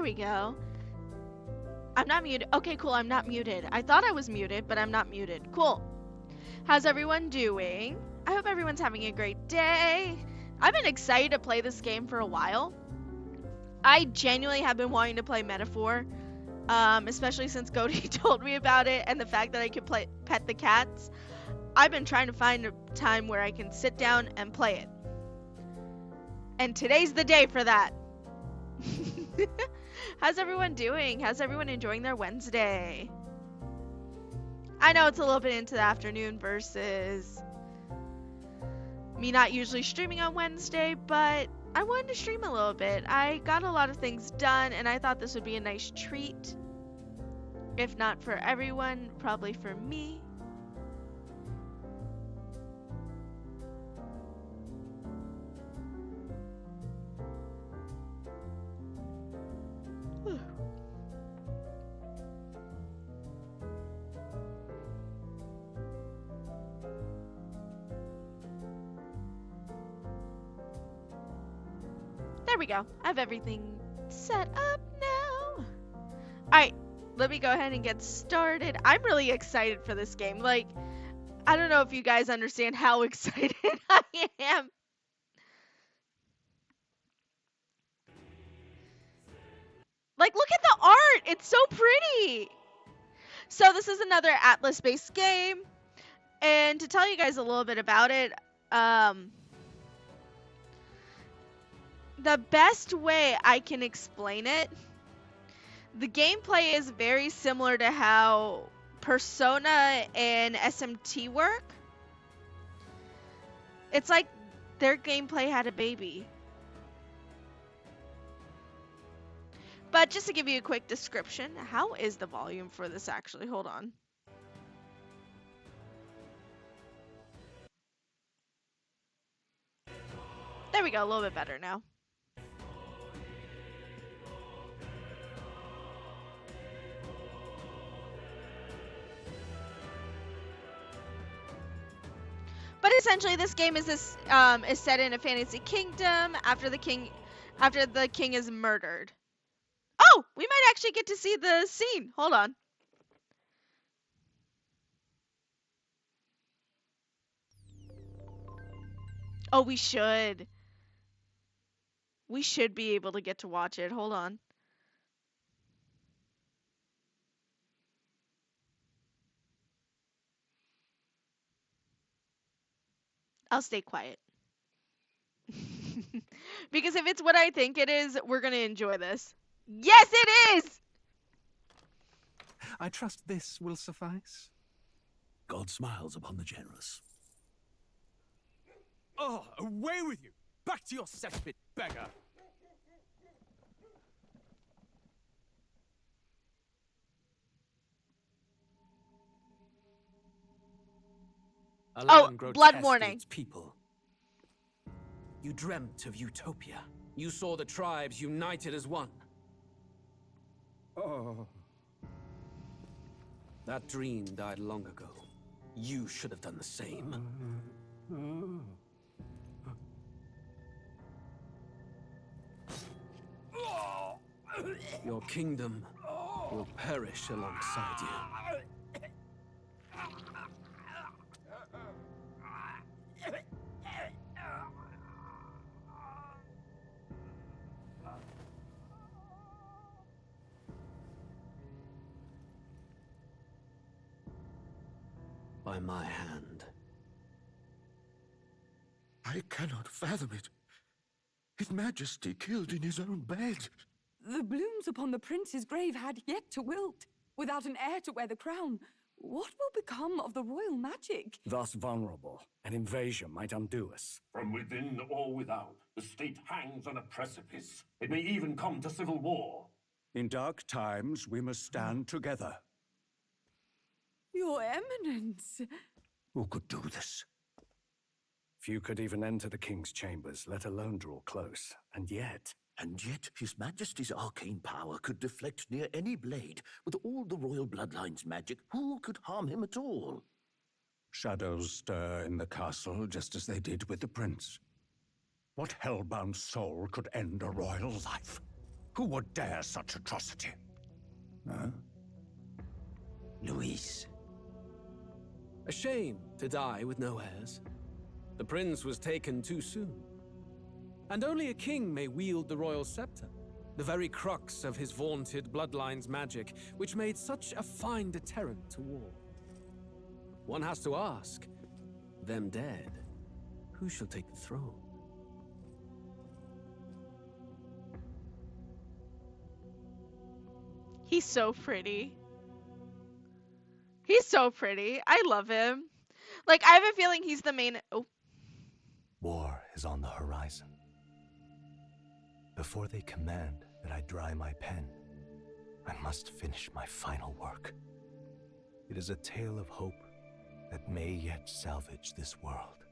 we go. I'm not muted. Okay, cool, I'm not muted. I thought I was muted, but I'm not muted. Cool. How's everyone doing? I hope everyone's having a great day. I've been excited to play this game for a while. I genuinely have been wanting to play Metaphor, especially since Cody told me about it and the fact that I could pet the cats. I've been trying to find a time where I can sit down and play it. And today's the day for that. How's everyone doing? How's everyone enjoying their Wednesday? I know it's a little bit into the afternoon versus me not usually streaming on Wednesday, but I wanted to stream a little bit. I got a lot of things done, and I thought this would be a nice treat. If not for everyone, probably for me. There we go. I have everything set up now. Alright, let me go ahead and get started. I'm really excited for this game. Like, I don't know if you guys understand how excited I am. Like, look at the art! It's so pretty! So this is another ATLUS-based game. And to tell you guys a little bit about it, the best way I can explain it, the gameplay is very similar to how Persona and SMT work. It's like their gameplay had a baby. But just to give you a quick description, how is the volume for this actually? Hold on. There we go, a little bit better now. But essentially, this game is set in a fantasy kingdom after the king is murdered. Oh, we might actually get to see the scene. Hold on. Oh, we should. We should be able to get to watch it. Hold on. I'll stay quiet. Because if it's what I think it is, we're going to enjoy this. Yes, it is! I trust this will suffice. God smiles upon the generous. Oh, away with you! Back to your cesspit, beggar! Oh, blood warning. People. You dreamt of utopia. You saw the tribes united as one. Oh. That dream died long ago. You should have done the same. Your kingdom will perish alongside you. By my hand. I cannot fathom it. His Majesty killed in his own bed. The blooms upon the prince's grave had yet to wilt. Without an heir to wear the crown, what will become of the royal magic? Thus vulnerable, an invasion might undo us. From within or without, the state hangs on a precipice. It may even come to civil war. In dark times, we must stand together. Your Eminence. Who could do this? Few could even enter the king's chambers, let alone draw close. And yet, His Majesty's arcane power could deflect near any blade. With all the royal bloodline's magic, who could harm him at all? shadows stir in the castle just as they did with the prince. What hellbound soul could end a royal life? Who would dare such atrocity? Huh? Luis. A shame to die with no heirs. The prince was taken too soon. And only a king may wield the royal scepter, the very crux of his vaunted bloodline's magic, which made such a fine deterrent to war. One has to ask, them dead, who shall take the throne? He's so pretty. He's so pretty. I love him. Like, I have a feeling he's the main... Oh. War is on the horizon. Before they command that I dry my pen, I must finish my final work. It is a tale of hope that may yet salvage this world.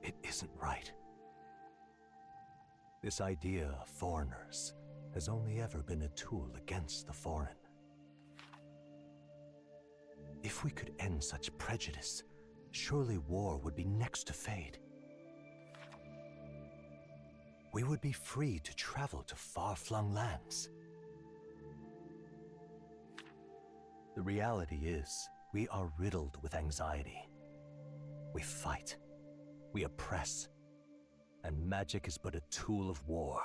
It isn't right. This idea of foreigners has only ever been a tool against the foreign. If we could end such prejudice, surely war would be next to fade. We would be free to travel to far-flung lands. The reality is, we are riddled with anxiety. We fight, we oppress, and magic is but a tool of war.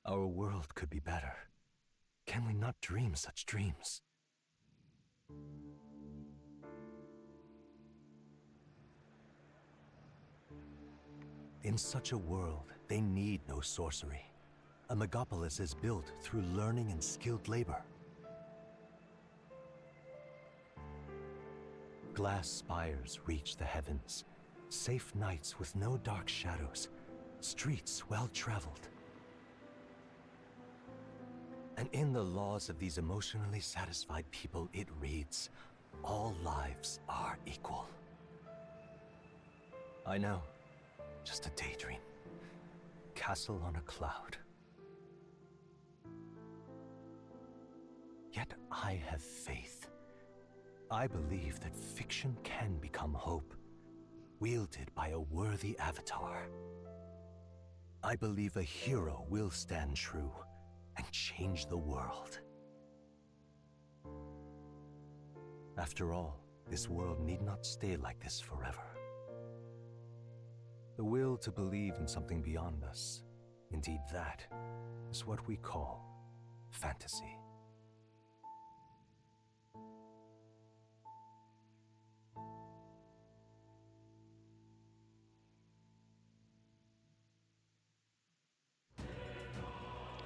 Our world could be better. Can we not dream such dreams? In such a world, they need no sorcery. A megapolis is built through learning and skilled labor. Glass spires reach the heavens, safe nights with no dark shadows, streets well-traveled. And in the laws of these emotionally satisfied people, it reads, all lives are equal. I know, just a daydream. Castle on a cloud. Yet I have faith. I believe that fiction can become hope, wielded by a worthy avatar. I believe a hero will stand true and change the world. After all, this world need not stay like this forever. The will to believe in something beyond us, indeed that, is what we call fantasy.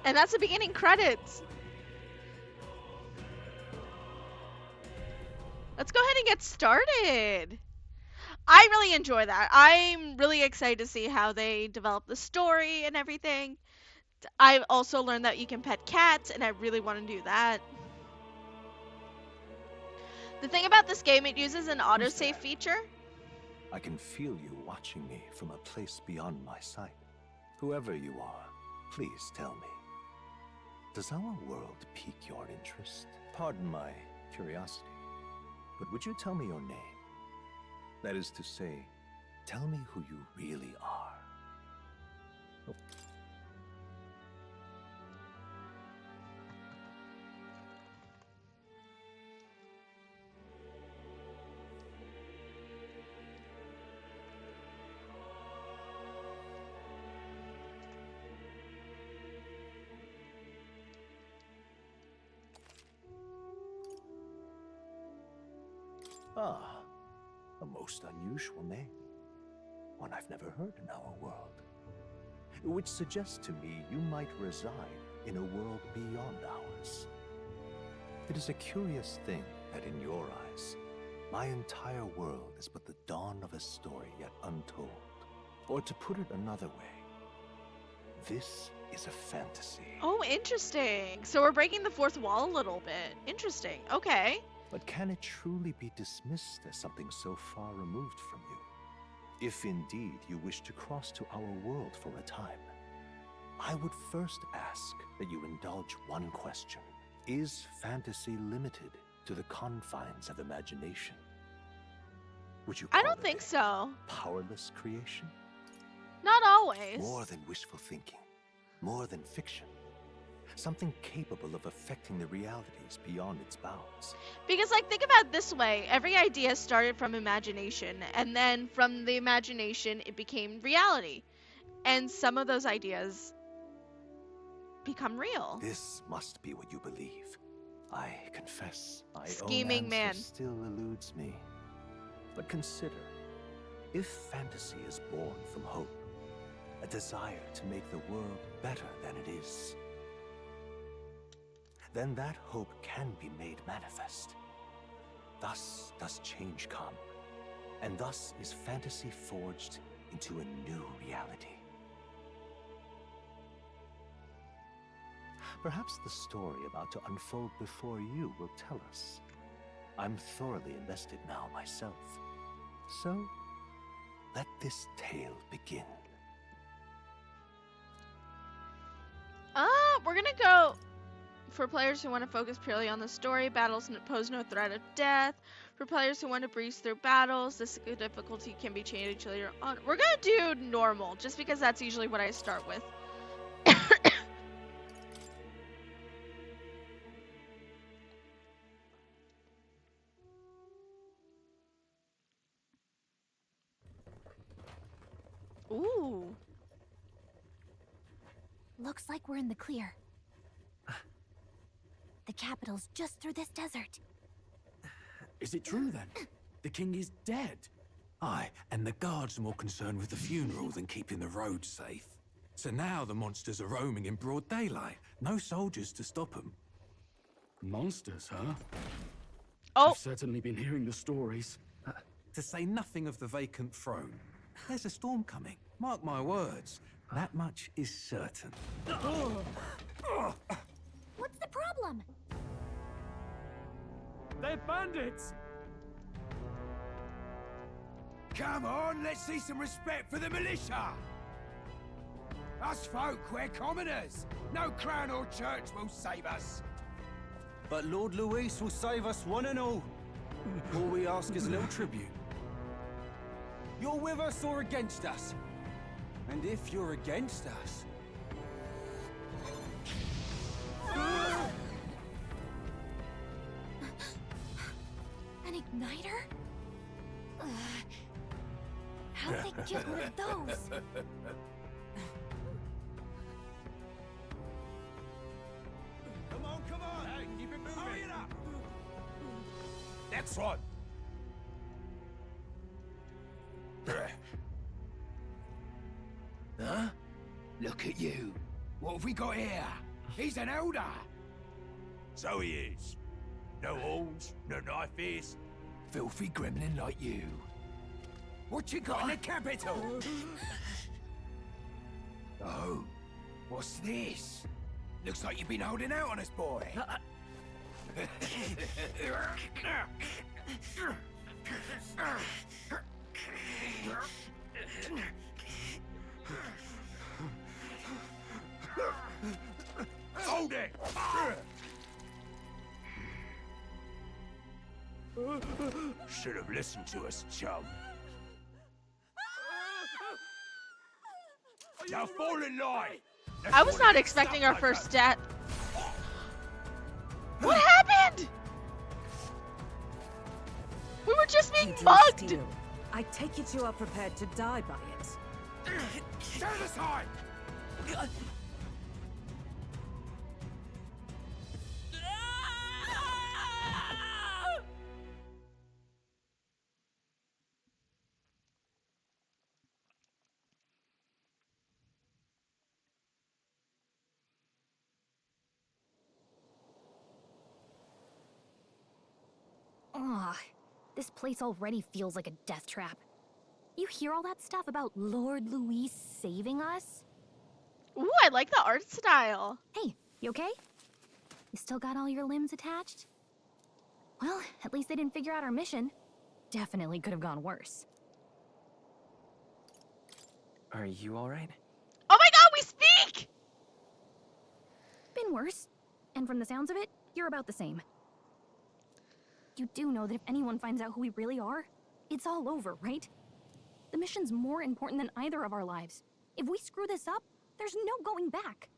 And that's the beginning credits. Let's go ahead and get started. I really enjoy that. I'm really excited to see how they develop the story and everything. I've also learned that you can pet cats, and I really want to do that. The thing about this game, it uses an autosave feature. I can feel you watching me from a place beyond my sight. Whoever you are, please tell me. Does our world pique your interest? Pardon my curiosity, but would you tell me your name? That is to say, tell me who you really are. Oh. Ah, a most unusual name. One I've never heard in our world. Which suggests to me you might reside in a world beyond ours. It is a curious thing that in your eyes, my entire world is but the dawn of a story yet untold. Or to put it another way, this is a fantasy. Oh, interesting. So we're breaking the fourth wall a little bit. Interesting. Okay. But can it truly be dismissed as something so far removed from you? If indeed you wish to cross to our world for a time, I would first ask that you indulge one question. Is fantasy limited to the confines of imagination? Would you I call don't it think a so. powerless creation? Not always. More than wishful thinking, more than fiction. Something capable of affecting the realities beyond its bounds. Because, like, think about it this way. Every idea started from imagination, and then from the imagination, it became reality. And some of those ideas become real. This must be what you believe. I confess, my Scheming own man. answer still eludes me. But consider, if fantasy is born from hope, a desire to make the world better than it is, then that hope can be made manifest. Thus does change come, and thus is fantasy forged into a new reality. Perhaps the story about to unfold before you will tell us. I'm thoroughly invested now myself. So, let this tale begin. We're gonna go for players who want to focus purely on the story. Battles pose no threat of death. For players who want to breeze through battles, this difficulty can be changed later on. We're gonna do normal, just because that's usually what I start with. Ooh. Looks like we're in the clear. The capital's just through this desert. Is it true then? The king is dead. Aye, and the guards are more concerned with the funeral than keeping the roads safe. So now the monsters are roaming in broad daylight. No soldiers to stop them. Monsters, huh? Oh. I've certainly been hearing the stories. To say nothing of the vacant throne. There's a storm coming. Mark my words. That much is certain. What's the problem? They're bandits! Come on, let's see some respect for the militia! Us folk, we're commoners. No crown or church will save us. But Lord Luis will save us one and all. All we ask is a little tribute. You're with us or against us? And if you're against us... An igniter? How'd they get one of those? Come on! Hey, keep it moving! Hurry it up! Next one! Huh? Look at you. What have we got here? He's an elder. So he is. No horns, no knife ears. Filthy gremlin like you. What you got in the capital? Oh, what's this? Looks like you've been holding out on us, boy. Hold it! Should have listened to us, chum. Now fall in line! I was not expecting our first death. What happened? We were just being mugged. Steel. I take it you are prepared to die by it. Stand aside! Ugh, this place already feels like a death trap. You hear all that stuff about Lord Luis saving us? Ooh, I like the art style. Hey, you okay? You still got all your limbs attached? Well, at least they didn't figure out our mission. Definitely could have gone worse. Are you alright? Oh my god, we speak! Been worse. And from the sounds of it, you're about the same. You do know that if anyone finds out who we really are, it's all over, right? The mission's more important than either of our lives. If we screw this up, there's no going back.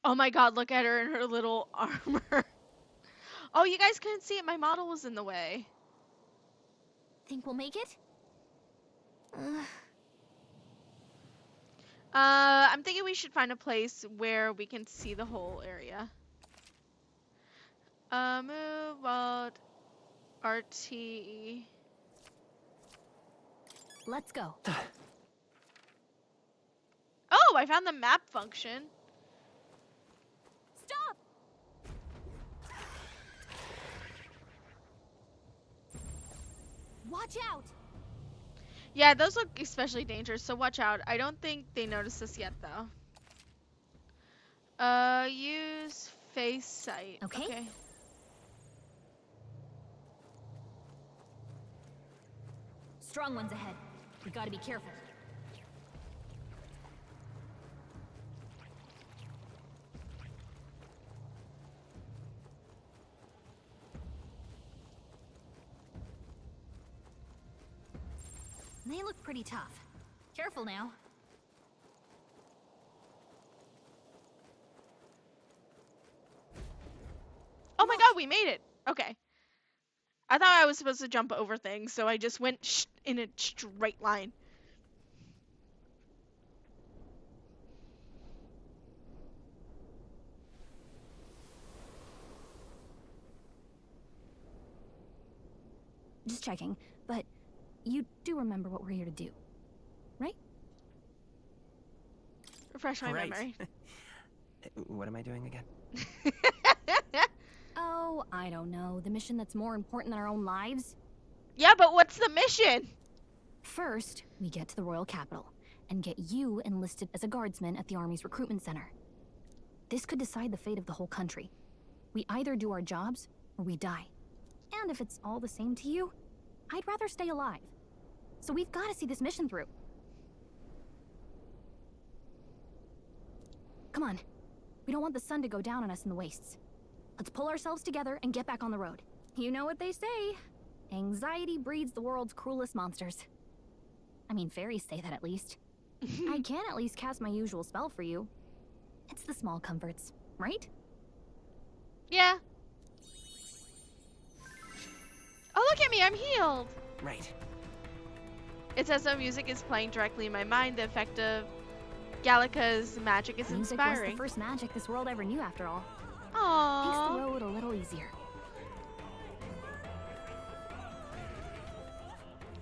Oh my god, look at her in her little armor. Oh, you guys couldn't see it. My model was in the way. Think we'll make it? I'm thinking we should find a place where we can see the whole area. Move out RT. Let's go. Oh, I found the map function. Stop! Watch out! Yeah, those look especially dangerous, so watch out. I don't think they noticed us yet, though. Use face sight. Okay. Strong ones ahead. We gotta be careful. They look pretty tough. Careful now. Oh my god, we made it! Okay. I thought I was supposed to jump over things, so I just went in a straight line. Just checking, but you do remember what we're here to do, right? Refresh my Right. memory. What am I doing again? Oh, I don't know. The mission that's more important than our own lives? Yeah, but what's the mission? First, we get to the royal capital and get you enlisted as a guardsman at the army's recruitment center. This could decide the fate of the whole country. We either do our jobs or we die. And if it's all the same to you, I'd rather stay alive. So we've got to see this mission through. Come on. We don't want the sun to go down on us in the wastes. Let's pull ourselves together and get back on the road. You know what they say. Anxiety breeds the world's cruelest monsters. I mean, fairies say that at least. I can at least cast my usual spell for you. It's the small comforts, right? Yeah. Oh, look at me, I'm healed. Right. It says the music is playing directly in my mind. The effect of Gallica's magic is Music inspiring. was the first magic this world ever knew, after all. Aww. Makes the road a little easier.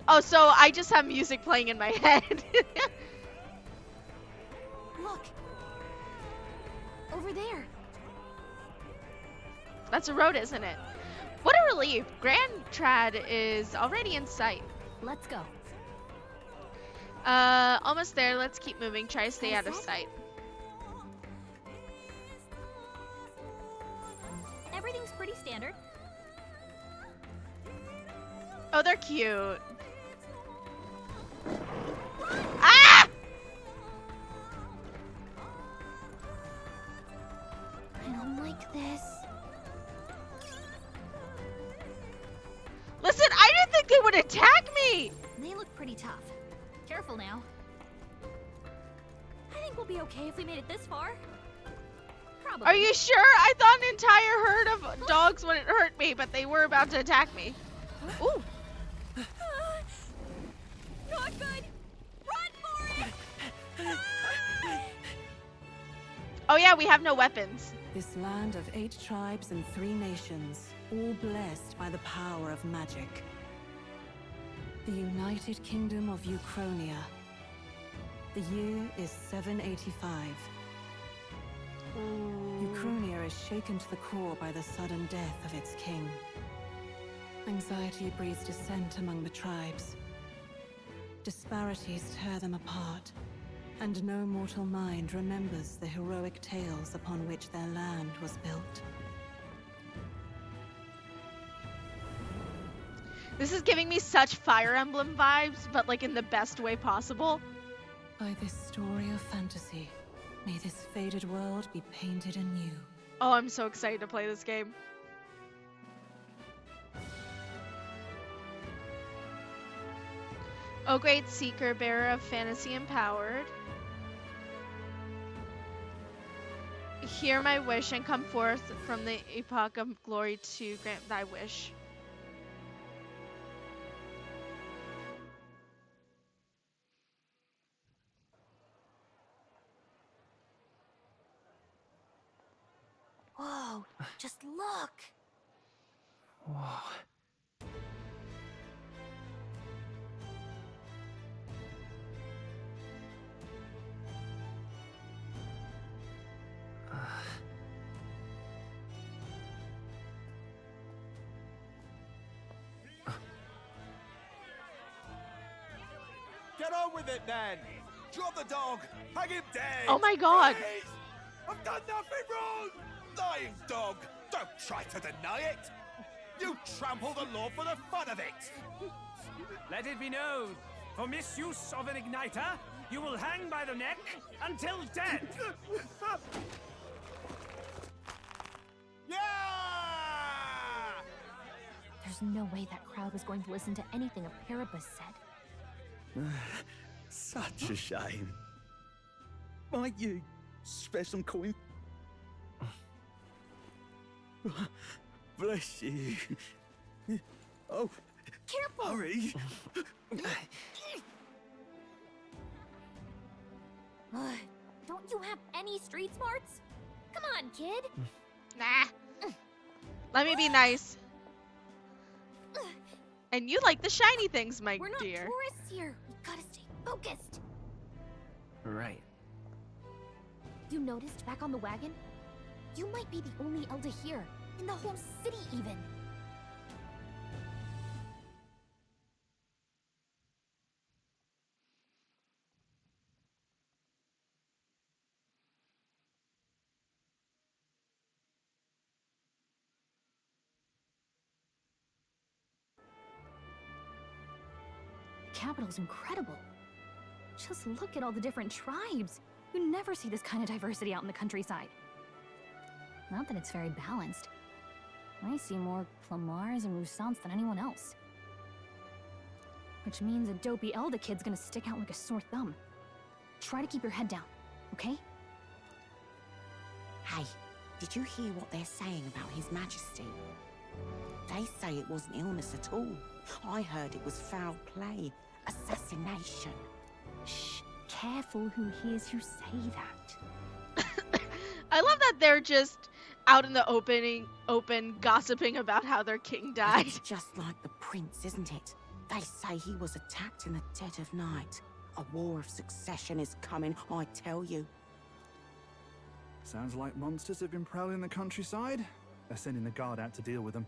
Oh, so I just have music playing in my head. Look! Over there! That's a road, isn't it? What a relief. Grand Trad is already in sight. Let's go. Almost there. Let's keep moving. Try to stay out of sight. Everything's pretty standard. Oh, they're cute. Ah! I don't like this. Listen, I didn't think they would attack me. They look pretty tough. Careful now. I think we'll be okay if we made it this far. Probably. Are you sure? I thought an entire herd of dogs wouldn't hurt me, but they were about to attack me. Ooh. Not good! Run for it! Oh yeah, we have no weapons. This land of 8 tribes and 3 nations, all blessed by the power of magic. The United Kingdom of Uchronia. The year is 785. Uchronia is shaken to the core by the sudden death of its king. Anxiety breeds dissent among the tribes. Disparities tear them apart, and no mortal mind remembers the heroic tales upon which their land was built. This is giving me such Fire Emblem vibes, but like in the best way possible. By this story of fantasy, may this faded world be painted anew. Oh, I'm so excited to play this game. O great seeker, bearer of fantasy empowered. Hear my wish and come forth from the epoch of glory to grant thy wish. Whoa, just look. Whoa. Get on with it then! Drop the dog! Hang him dead! Oh my god! Please! I've done nothing wrong! Lying dog! Don't try to deny it! You trample the law for the fun of it! Let it be known, for misuse of an igniter, you will hang by the neck until dead. Yeah! There's no way that crowd was going to listen to anything a Paribus said. Such a shame. Might you spare some coin? Bless you. Oh, careful! Hurry! Don't you have any street smarts? Come on, kid. Nah. Let me be nice. And you like the shiny things, my We're not dear. tourists here. We gotta stay focused. Right. You noticed back on the wagon? You might be the only Elder here. In the whole city, even. The capital's incredible. Just look at all the different tribes. You never see this kind of diversity out in the countryside. Not that it's very balanced. I see more Clamars and Roussants than anyone else. Which means a dopey Elda kid's gonna stick out like a sore thumb. Try to keep your head down, okay? Hey, did you hear what they're saying about His Majesty? They say it wasn't illness at all. I heard it was foul play, assassination. Shh, careful who hears you say that. I love that they're just out in the open gossiping about how their king died. It's just like the prince, isn't it? They say he was attacked in the dead of night. A war of succession is coming, I tell you. Sounds like monsters have been prowling the countryside. They're sending the guard out to deal with them.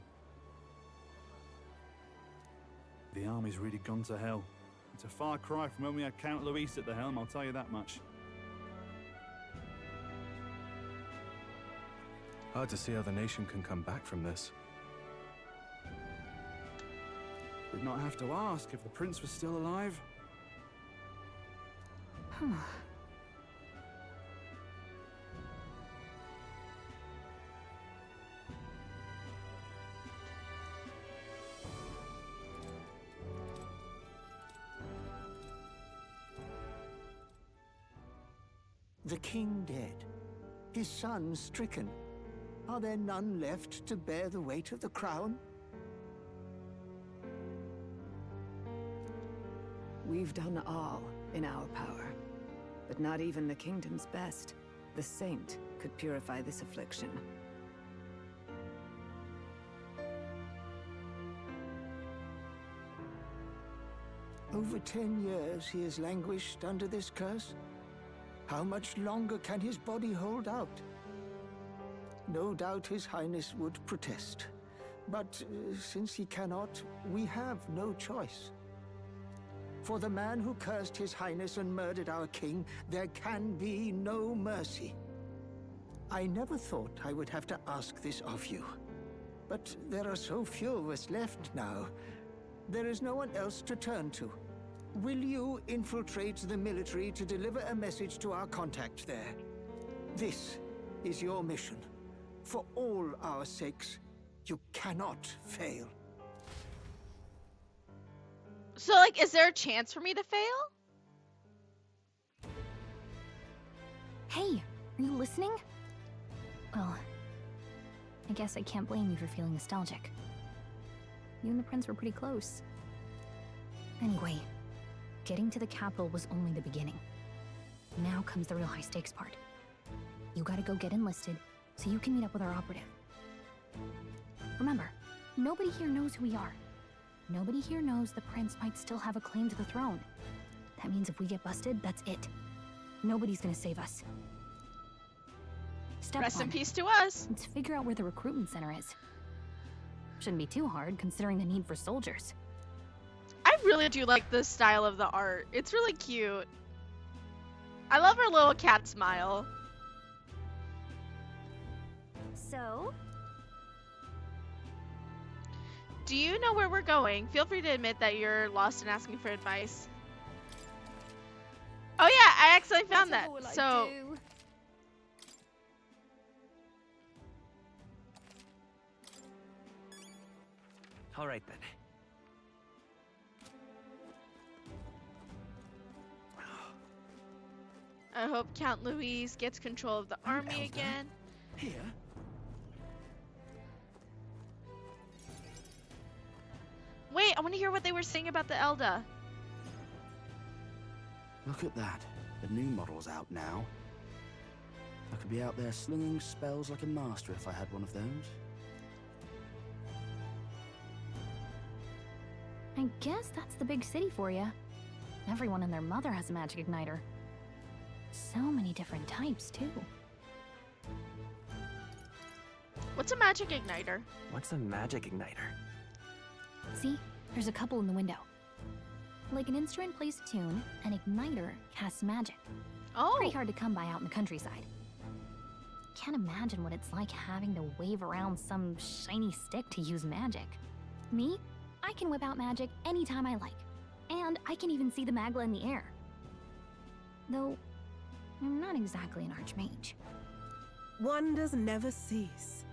The army's really gone to hell. It's a far cry from when we had Count Luis at the helm, I'll tell you that much. Hard to see how the nation can come back from this. We'd not have to ask if the prince was still alive. The king dead, his son stricken. Are there none left to bear the weight of the crown? We've done all in our power, but not even the kingdom's best. The saint could purify this affliction. Over 10 years he has languished under this curse. How much longer can his body hold out? No doubt His Highness would protest. But since he cannot, we have no choice. For the man who cursed His Highness and murdered our king, there can be no mercy. I never thought I would have to ask this of you. But there are so few of us left now. There is no one else to turn to. Will you infiltrate the military to deliver a message to our contact there? This is your mission. For all our sakes, you cannot fail. So, like, is there a chance for me to fail? Hey, are you listening? Well, I guess I can't blame you for feeling nostalgic. You and the prince were pretty close. Anyway, getting to the capital was only the beginning. Now comes the real high-stakes part. You gotta go get enlisted so you can meet up with our operative. Remember, nobody here knows who we are. Nobody here knows the prince might still have a claim to the throne. That means if we get busted, that's it. Nobody's gonna save us. Step Rest in one. peace to us. Let's figure out where the recruitment center is. Shouldn't be too hard, considering the need for soldiers. I really do like the style of the art. It's really cute. I love her little cat smile. So? Do you know where we're going? Feel free to admit that you're lost and asking for advice. Oh yeah, I accidentally found that. So All right then. I hope Count Louise gets control of the army again. Here? Wait, I want to hear what they were saying about the Elda. Look at that. The new model's out now. I could be out there slinging spells like a master if I had one of those. I guess that's the big city for you. Everyone and their mother has a magic igniter. So many different types, too. What's a magic igniter? What's a magic igniter? See? There's a couple in the window. Like an instrument plays a tune, an igniter casts magic. Oh! Pretty hard to come by out in the countryside. Can't imagine what it's like having to wave around some shiny stick to use magic. Me? I can whip out magic anytime I like. And I can even see the magla in the air. Though, I'm not exactly an archmage. Wonders never cease.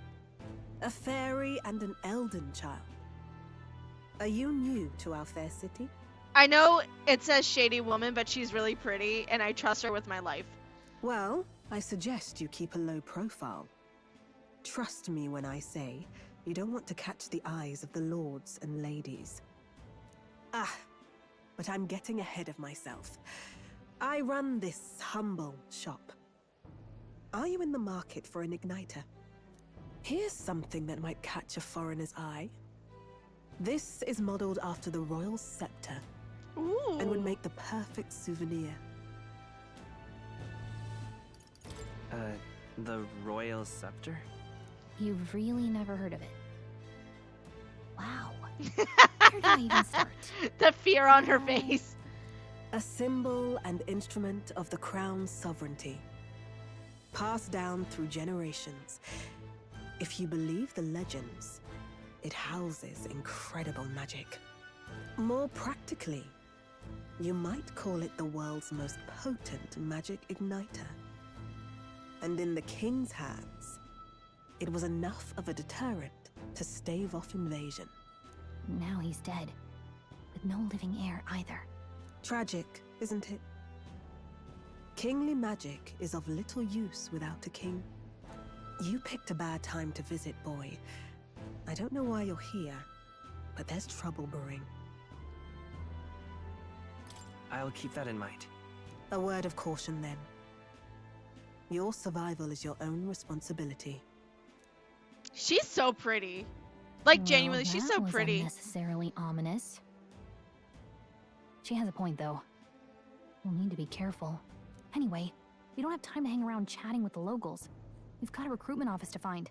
A fairy and an elden child. Are you new to our fair city? I know it says shady woman, but she's really pretty, and I trust her with my life. Well, I suggest you keep a low profile. Trust me when I say you don't want to catch the eyes of the lords and ladies. Ah, but I'm getting ahead of myself. I run this humble shop. Are you in the market for an igniter? Here's something that might catch a foreigner's eye. This is modeled after the royal scepter. Ooh. And would make the perfect souvenir. The royal scepter? You've really never heard of it. Wow. Where do I even start? The fear on her face. A symbol and instrument of the crown's sovereignty. Passed down through generations. If you believe the legends, it houses incredible magic. More practically, you might call it the world's most potent magic igniter. And in the king's hands, it was enough of a deterrent to stave off invasion. Now he's dead, with no living heir either. Tragic, isn't it? Kingly magic is of little use without a king. You picked a bad time to visit, boy. I don't know why you're here, but there's trouble brewing. I'll keep that in mind. A word of caution, then. Your survival is your own responsibility. She's so pretty. Like, Well, genuinely, she's so that was pretty. unnecessarily ominous. She has a point, though. We'll need to be careful. Anyway, we don't have time to hang around chatting with the locals. We've got a recruitment office to find.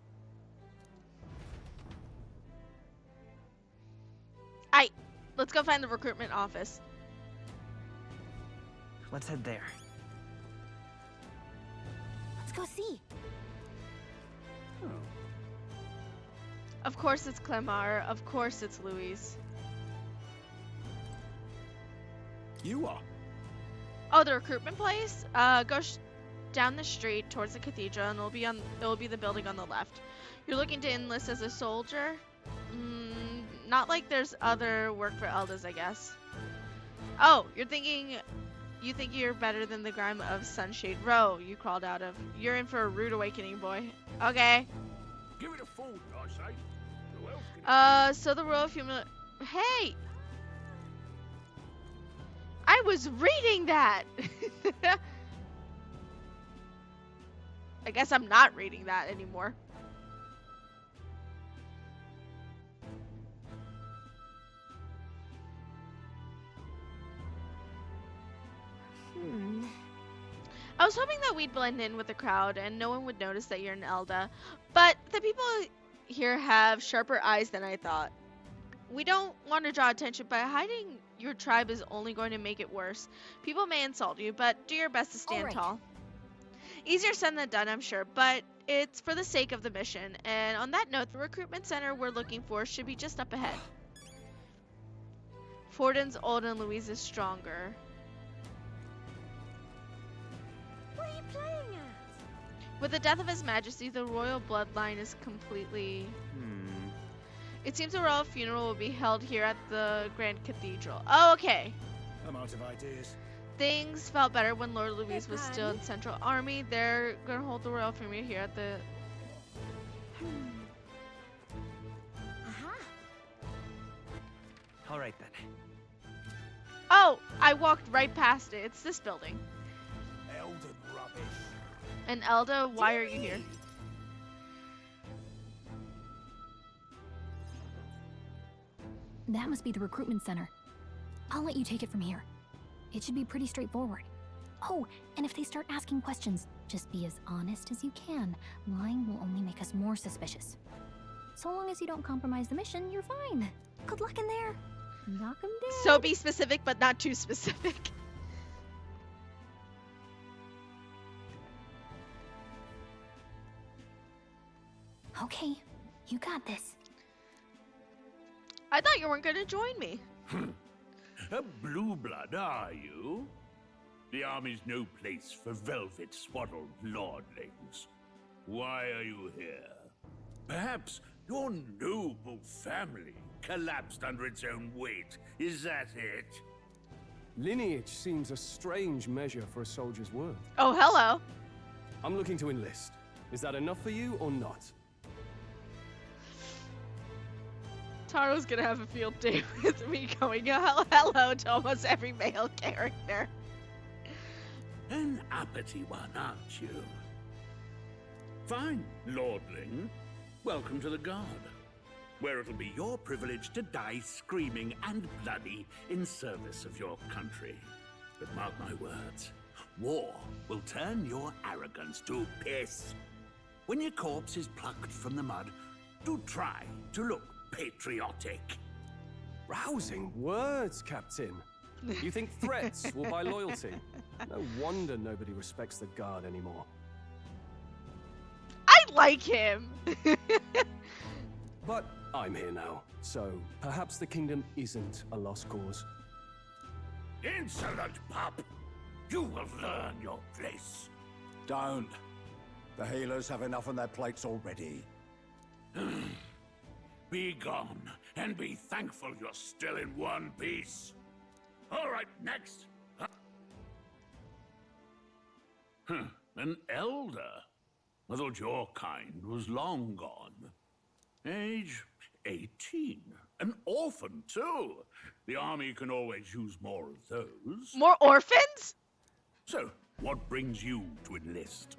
Let's go find the recruitment office. Let's head there. Let's go see. Of course it's Clemar. Of course it's Louise. You are? Oh, the recruitment place? down the street towards the cathedral, and it'll be the building on the left. You're looking to enlist as a soldier? Not like there's other work for elders, I guess. Oh, you think you're better than the grime of Sunshade Row you crawled out of. You're in for a rude awakening, boy. Okay. Give it a fold, I say. Who else can So the royal funeral. Hey! I was reading that! I guess I'm not reading that anymore. I was hoping that we'd blend in with the crowd and no one would notice that you're an Elda, but the people here have sharper eyes than I thought. We don't want to draw attention, but hiding your tribe is only going to make it worse. People may insult you, but do your best to stand tall. Easier said than done, I'm sure, but it's for the sake of the mission. And on that note, the recruitment center we're looking for should be just up ahead. Forden's old and Louise is stronger. What are you playing at? With the death of His Majesty, the royal bloodline is completely... It seems a royal funeral will be held here at the Grand Cathedral. Oh, okay. I'm out of ideas. Things felt better when Lord Louise was still in Central Army. They're gonna hold the royal funeral here at the... All right, then. Oh, I walked right past it. It's this building. Elden rubbish. And Elda, why are you here? That must be the recruitment center. I'll let you take it from here. It should be pretty straightforward. Oh, and if they start asking questions, just be as honest as you can. Lying will only make us more suspicious. So long as you don't compromise the mission, you're fine. Good luck in there. Knock 'em down. So be specific, but not too specific. Okay, you got this. I thought you weren't gonna join me. A blue blood, are you? The army's no place for velvet-swaddled lordlings. Why are you here? Perhaps your noble family collapsed under its own weight. Is that it? Lineage seems a strange measure for a soldier's worth. Oh, hello. I'm looking to enlist. Is that enough for you or not? Taro's gonna have a field day with me going, hello to almost every male character. An uppity one, aren't you? Fine, lordling. Welcome to the Guard, where it'll be your privilege to die screaming and bloody in service of your country. But mark my words, war will turn your arrogance to piss. When your corpse is plucked from the mud, do try to look patriotic. Rousing words, Captain. You think threats will buy loyalty? No wonder nobody respects the Guard anymore. I like him. But I'm here now, so perhaps the kingdom isn't a lost cause. Insolent pup! You will learn your place. Don't. The healers have enough on their plates already. Be gone, and be thankful you're still in one piece. All right, next. An elder? I thought your kind was long gone. Age 18. An orphan, too. The army can always use more of those. More orphans? So, what brings you to enlist?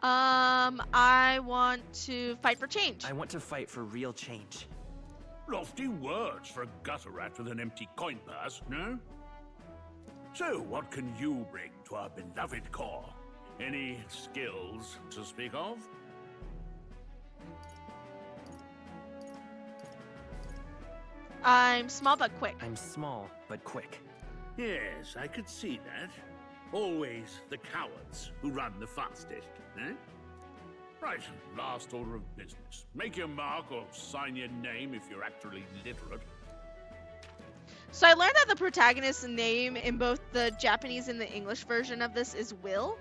I want to fight for change. I want to fight for real change. Lofty words for a gutter rat with an empty coin purse, no? So, what can you bring to our beloved corps? Any skills to speak of? I'm small but quick. I'm small but quick. Yes, I could see that. Always the cowards who run the fastest, eh? Right, last order of business. Make your mark or sign your name if you're actually literate. So I learned that the protagonist's name in both the Japanese and the English version of this is Will.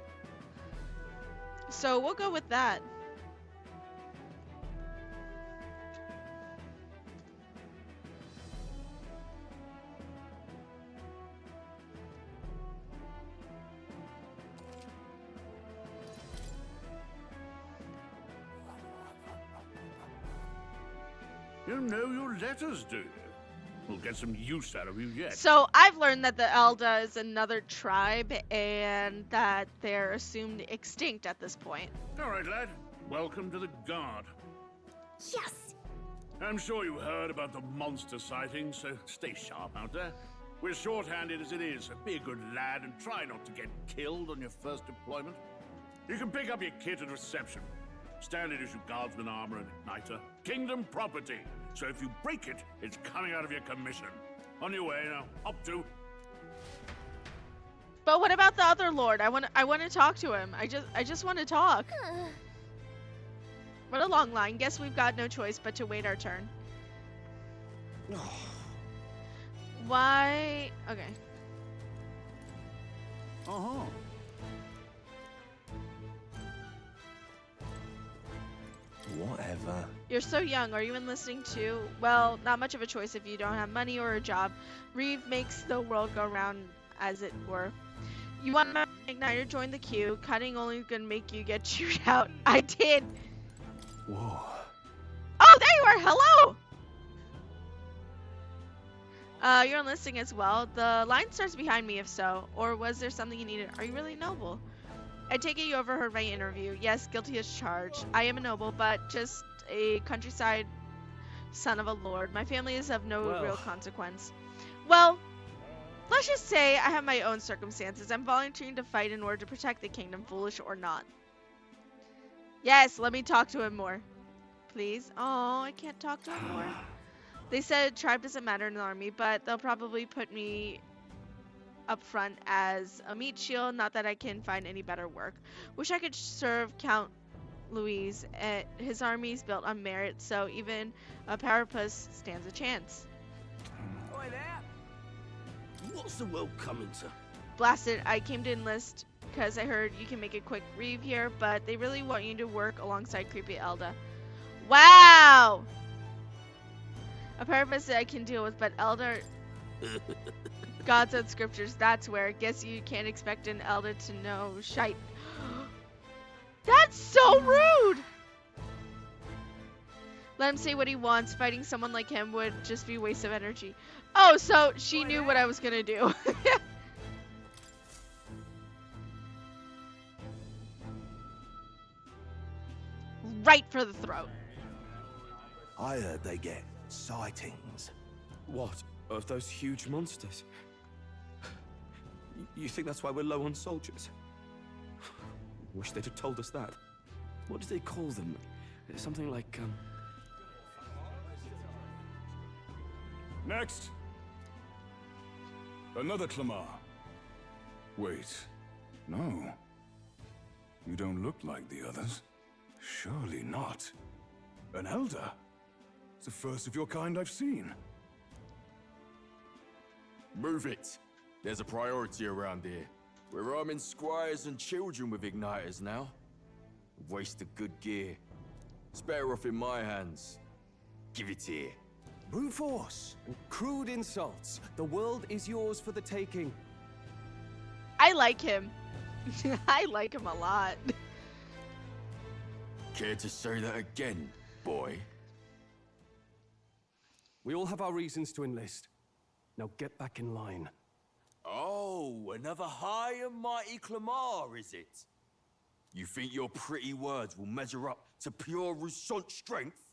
So we'll go with that. You know your letters, do you? We'll get some use out of you yet. So I've learned that the Elda is another tribe and that they're assumed extinct at this point. All right, lad. Welcome to the Guard. Yes! I'm sure you heard about the monster sightings, so stay sharp out there. We're short-handed as it is, so be a good lad and try not to get killed on your first deployment. You can pick up your kit at reception. Standard issue guardsman armor and igniter. Kingdom property. So if you break it, it's coming out of your commission. On your way now. Up to. But what about the other lord? I want to talk to him. I just want to talk. What a long line. Guess we've got no choice but to wait our turn. Why? Okay. Uh-huh. Whatever. You're so young. Are you enlisting too? Well, not much of a choice if you don't have money or a job. Reeve makes the world go round, as it were. You want my igniter? Join the queue. Cutting only gonna make you get chewed out. I did. Whoa. Oh, there you are. Hello. You're enlisting as well. The line starts behind me, if so. Or was there something you needed? Are you really noble? I take it you overheard my interview. Yes, guilty as charged. I am a noble, but just a countryside son of a lord. My family is of no real consequence. Well, let's just say I have my own circumstances. I'm volunteering to fight in order to protect the kingdom, foolish or not. Yes, let me talk to him more. Please? Oh, I can't talk to him more. They said tribe doesn't matter in the army, but they'll probably put me up front as a meat shield. Not that I can find any better work. Wish I could serve Count Louis. His army's built on merit, so even a Parapus stands a chance. Oi there! What's the world coming to? Blasted, I came to enlist because I heard you can make a quick reeve here, but they really want you to work alongside creepy Elda. Wow! A Parapus I can deal with, but Elder... Gods and scriptures, that's where. Guess you can't expect an Elder to know shite. That's so rude! Let him say what he wants. Fighting someone like him would just be a waste of energy. Oh, so she knew what I was gonna do. Right for the throat. I heard they get sightings. What? Of those huge monsters? You think that's why we're low on soldiers? Wish they'd have told us that. What do they call them? Something like, Next. Another Clamar. Wait. No. You don't look like the others. Surely not. An elder? It's the first of your kind I've seen. Move it. There's a priority around here. We're arming squires and children with igniters now. Waste of good gear. It's better off in my hands. Give it here. brute force and crude insults. The world is yours for the taking. I like him. I like him a lot. Care to say that again, boy? We all have our reasons to enlist. Now get back in line. Oh, another high and mighty Clamar, is it? You think your pretty words will measure up to pure Rousant strength?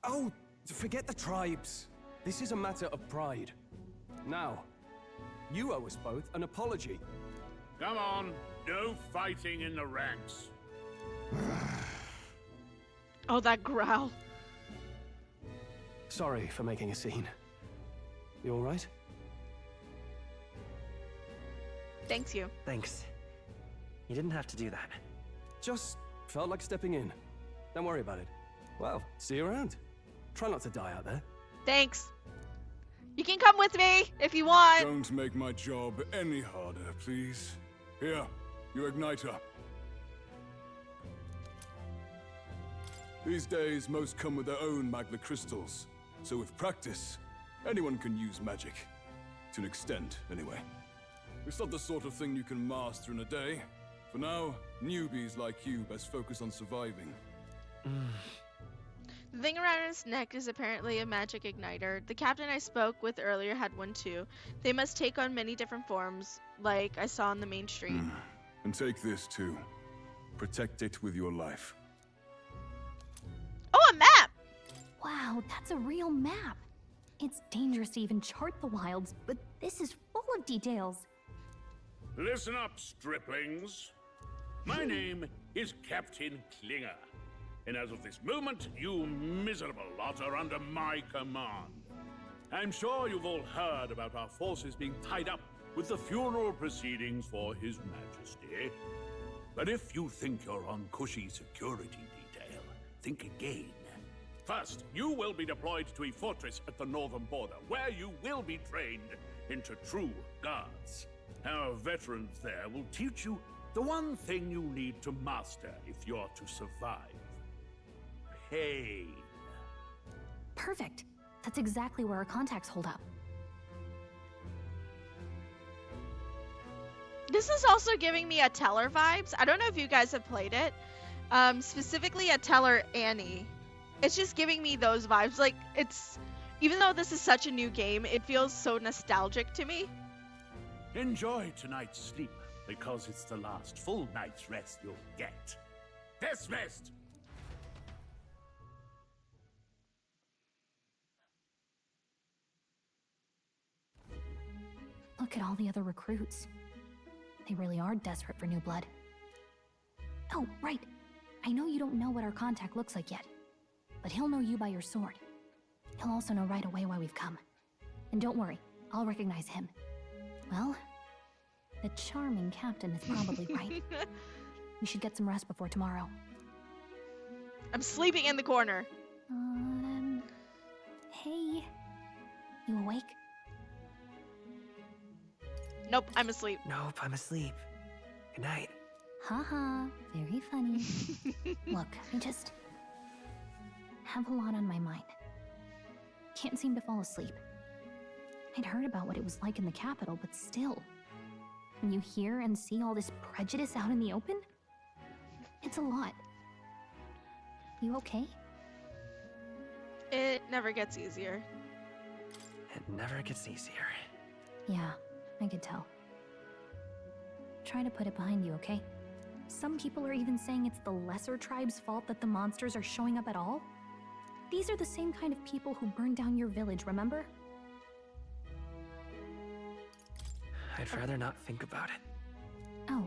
Oh, forget the tribes. This is a matter of pride. Now, you owe us both an apology. Come on, no fighting in the ranks. Oh, that growl. Sorry for making a scene. You all right? Thanks you. Thanks. You didn't have to do that. Just felt like stepping in. Don't worry about it. Well, see you around. Try not to die out there. Thanks. You can come with me if you want. Don't make my job any harder, please. Here, your igniter. These days, most come with their own magna crystals. So with practice, anyone can use magic. To an extent, anyway. It's not the sort of thing you can master in a day. For now, newbies like you best focus on surviving. The thing around his neck is apparently a magic igniter. The captain I spoke with earlier had one too. They must take on many different forms, like I saw on the main street. And take this too. Protect it with your life. Oh, a map! Wow, that's a real map. It's dangerous to even chart the wilds, but this is full of details. Listen up, striplings. My name is Captain Klinger. And as of this moment, you miserable lot are under my command. I'm sure you've all heard about our forces being tied up with the funeral proceedings for His Majesty. But if you think you're on cushy security detail, think again. First, you will be deployed to a fortress at the northern border, where you will be trained into true guards. Our veterans there will teach you the one thing you need to master if you're to survive. Pain. Perfect. That's exactly where our contacts hold up. This is also giving me ATLUS vibes. I don't know if you guys have played it. Specifically ATLUS Annie. It's just giving me those vibes. Like, it's... Even though this is such a new game, it feels so nostalgic to me. Enjoy tonight's sleep, because it's the last full night's rest you'll get. Dismissed! Look at all the other recruits. They really are desperate for new blood. Oh, right. I know you don't know what our contact looks like yet, but he'll know you by your sword. He'll also know right away why we've come. And don't worry, I'll recognize him. Well, the charming captain is probably right. We should get some rest before tomorrow. I'm sleeping in the corner. Hey. You awake? Nope, I'm asleep. Nope, I'm asleep. Good night. Haha, very funny. Look, I just have a lot on my mind. Can't seem to fall asleep. I'd heard about what it was like in the capital, but still. When you hear and see all this prejudice out in the open, it's a lot. You okay? It never gets easier. It never gets easier. Yeah, I could tell. Try to put it behind you, okay? Some people are even saying it's the lesser tribe's fault that the monsters are showing up at all. These are the same kind of people who burned down your village, remember? I'd rather not think about it. Oh,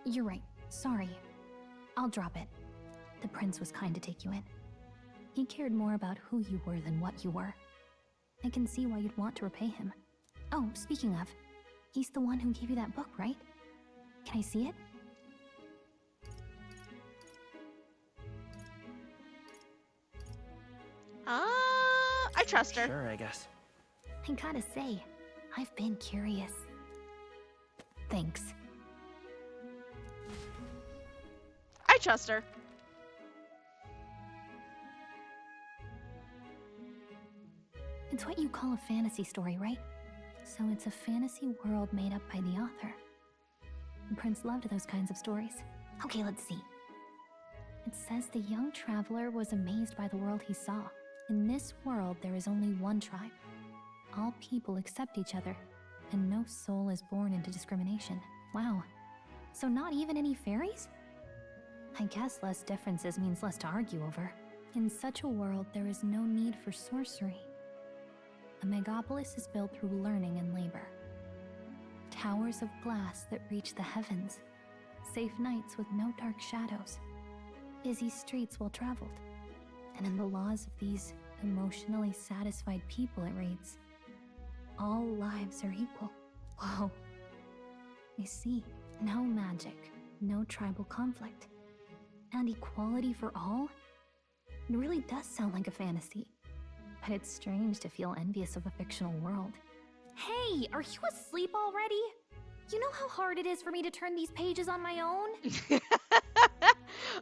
you're right. Sorry. I'll drop it. The prince was kind to take you in. He cared more about who you were than what you were. I can see why you'd want to repay him. Oh, speaking of, he's the one who gave you that book, right? Can I see it? I trust her. Sure, I guess. I gotta say, I've been curious. Thanks. I trust her. It's what you call a fantasy story, right? So it's a fantasy world made up by the author. The prince loved those kinds of stories. Okay, let's see. It says the young traveler was amazed by the world he saw. In this world, there is only one tribe. All people accept each other, and no soul is born into discrimination. Wow. So not even any fairies? I guess less differences means less to argue over. In such a world, there is no need for sorcery. A megapolis is built through learning and labor. Towers of glass that reach the heavens. Safe nights with no dark shadows. Busy streets well traveled. And in the laws of these emotionally satisfied people, it reads, all lives are equal. Whoa. I see. No magic, no tribal conflict. And equality for all? It really does sound like a fantasy. But it's strange to feel envious of a fictional world. Hey, are you asleep already? You know how hard it is for me to turn these pages on my own?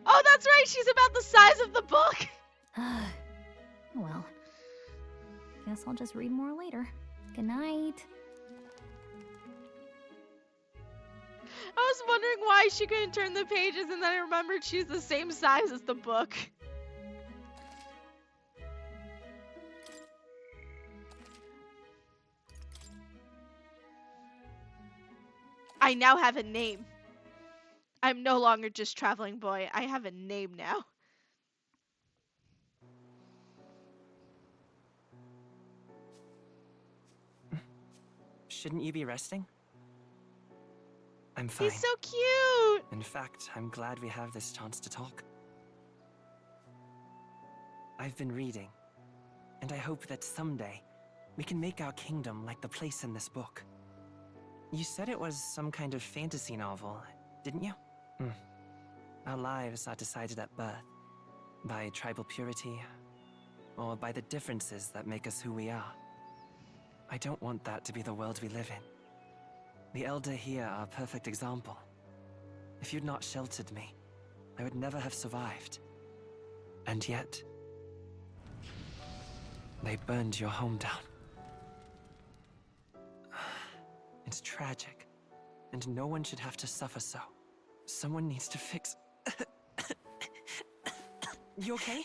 Oh, that's right. She's about the size of the book. Well, guess I'll just read more later. Good night. I was wondering why she couldn't turn the pages, and then I remembered she's the same size as the book. I now have a name. I'm no longer just traveling boy. I have a name now. Shouldn't you be resting? I'm fine. He's so cute! In fact, I'm glad we have this chance to talk. I've been reading, and I hope that someday we can make our kingdom like the place in this book. You said it was some kind of fantasy novel, didn't you? Our lives are decided at birth, by tribal purity, or by the differences that make us who we are. I don't want that to be the world we live in. The Elder here are a perfect example. If you'd not sheltered me, I would never have survived. And yet, they burned your home down. It's tragic, and no one should have to suffer so. Someone needs to fix... You okay?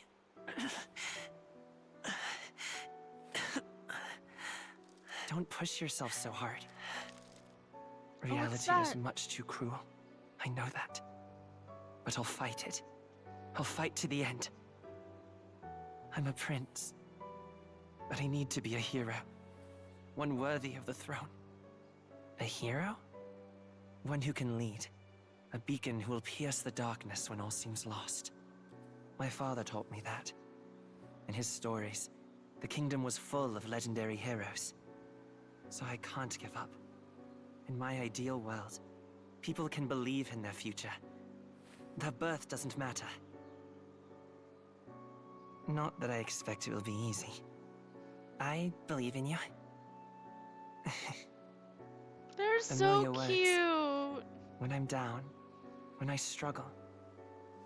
Don't push yourself so hard. Reality is much too cruel. I know that. But I'll fight it. I'll fight to the end. I'm a prince. But I need to be a hero. One worthy of the throne. A hero? One who can lead. A beacon who will pierce the darkness when all seems lost. My father taught me that. In his stories, the kingdom was full of legendary heroes. So I can't give up. In my ideal world, people can believe in their future. Their birth doesn't matter. Not that I expect it will be easy. I believe in you. They're so cute. When I'm down, when I struggle,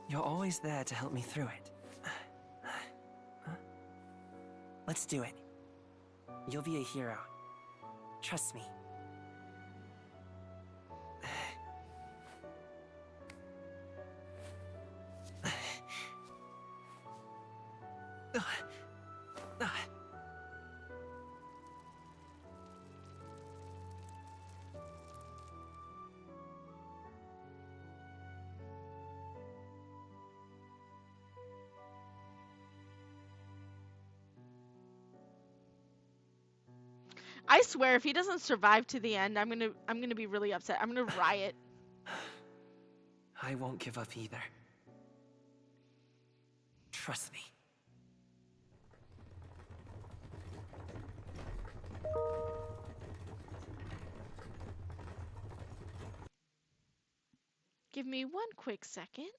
you're always there to help me through it. Let's do it. You'll be a hero. Trust me. I swear, if he doesn't survive to the end, I'm gonna be really upset. I'm gonna riot. I won't give up either. Trust me. Give me one quick second.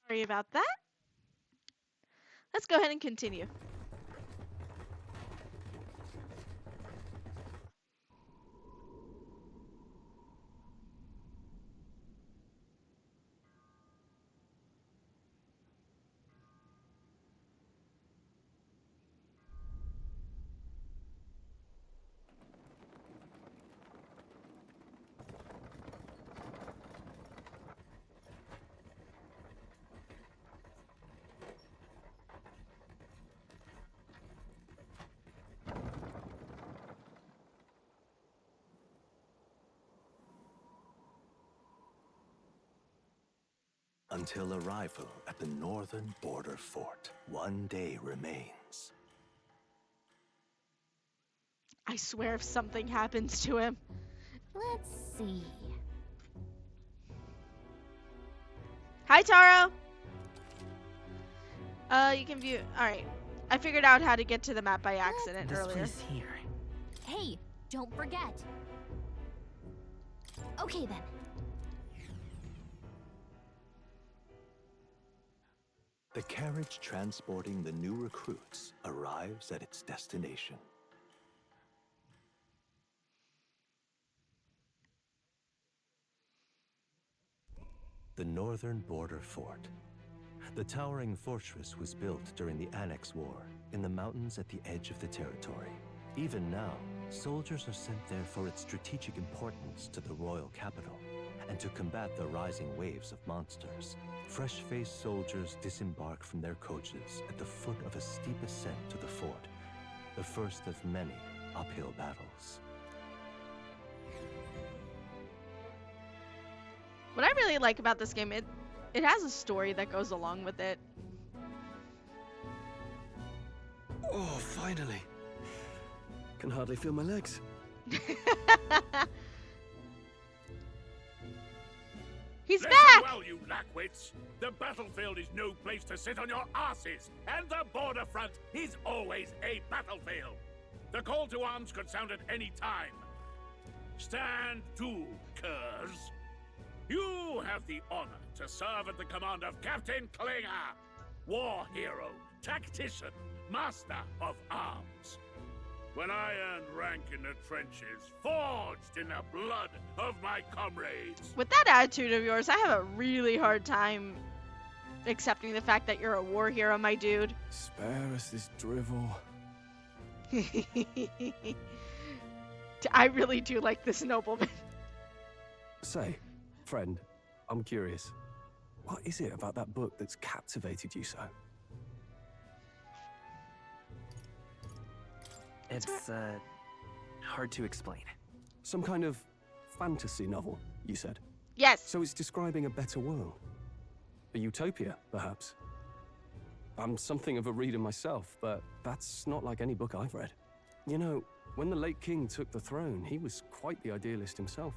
Sorry about that. Let's go ahead and continue. until arrival at the northern border fort. One day remains. I swear if something happens to him. Let's see. Hi, Taro! You can view... Alright. I figured out how to get to the map by accident This earlier. place here. Hey, don't forget. Okay then. The carriage transporting the new recruits arrives at its destination. The northern border fort. The towering fortress was built during the Annex War in the mountains at the edge of the territory. Even now, soldiers are sent there for its strategic importance to the royal capital and to combat the rising waves of monsters. Fresh-faced soldiers disembark from their coaches at the foot of a steep ascent to the fort, the first of many uphill battles. What I really like about this game, it has a story that goes along with it. Oh, finally. Can hardly feel my legs. He's Listen back! well, you lackwits. The battlefield is no place to sit on your asses, and the border front is always a battlefield. The call to arms could sound at any time. Stand to, curs. You have the honor to serve at the command of Captain Klinger, war hero, tactician, master of arms. When I earned rank in the trenches, forged in the blood of my comrades. With that attitude of yours, I have a really hard time accepting the fact that you're a war hero, my dude. Spare us this drivel. I really do like this nobleman. Say, friend, I'm curious. What is it about that book that's captivated you so? It's, hard to explain. Some kind of fantasy novel, you said? Yes. So it's describing a better world. A utopia, perhaps. I'm something of a reader myself, but that's not like any book I've read. You know, when the late king took the throne, he was quite the idealist himself.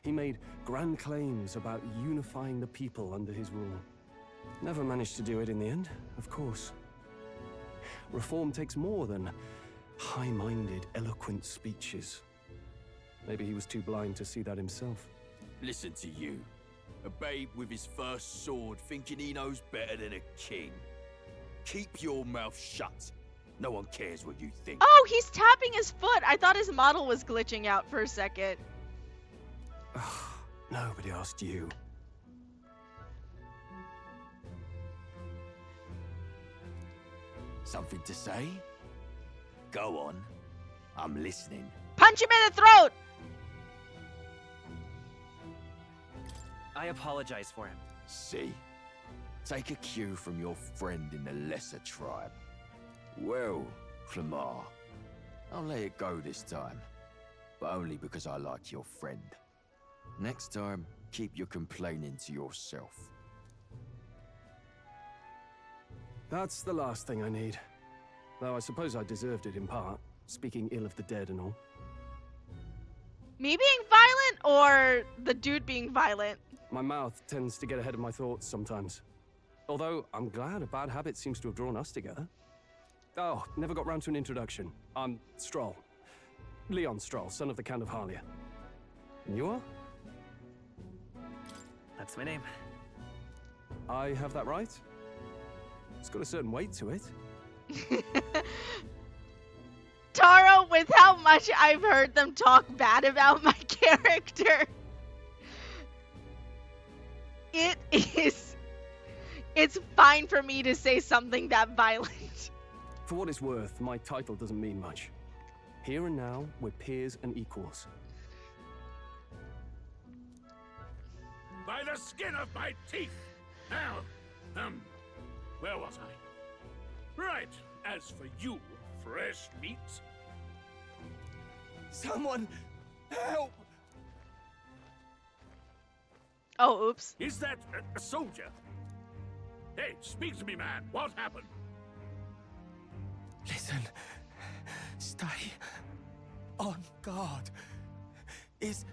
He made grand claims about unifying the people under his rule. Never managed to do it in the end, of course. Reform takes more than high-minded, eloquent speeches. Maybe he was too blind to see that himself. Listen to you. A babe with his first sword thinking he knows better than a king. Keep your mouth shut. No one cares what you think. Oh, he's tapping his foot. I thought his model was glitching out for a second. Nobody asked you. Something to say? Go on. I'm listening. Punch him in the throat! I apologize for him. See? Take a cue from your friend in the lesser tribe. Well, Clamar, I'll let it go this time. But only because I like your friend. Next time, keep your complaining to yourself. That's the last thing I need. Though I suppose I deserved it in part, speaking ill of the dead and all. Me being violent or the dude being violent? My mouth tends to get ahead of my thoughts sometimes. Although, I'm glad a bad habit seems to have drawn us together. Oh, never got round to an introduction. I'm Stroll. Leon Stroll, son of the Count of Harlia. And you are? That's my name. I have that right? It's got a certain weight to it. Taro, with how much I've heard them talk bad about my character, it's fine for me to say something that violent. For what it's worth, my title doesn't mean much. Here and now, we're peers and equals. By the skin of my teeth! Now, where was I? Right, as for you, fresh meat. Someone help! Oh, oops. Is that a soldier? Hey, speak to me, man. What happened? Listen. Stay on guard. It's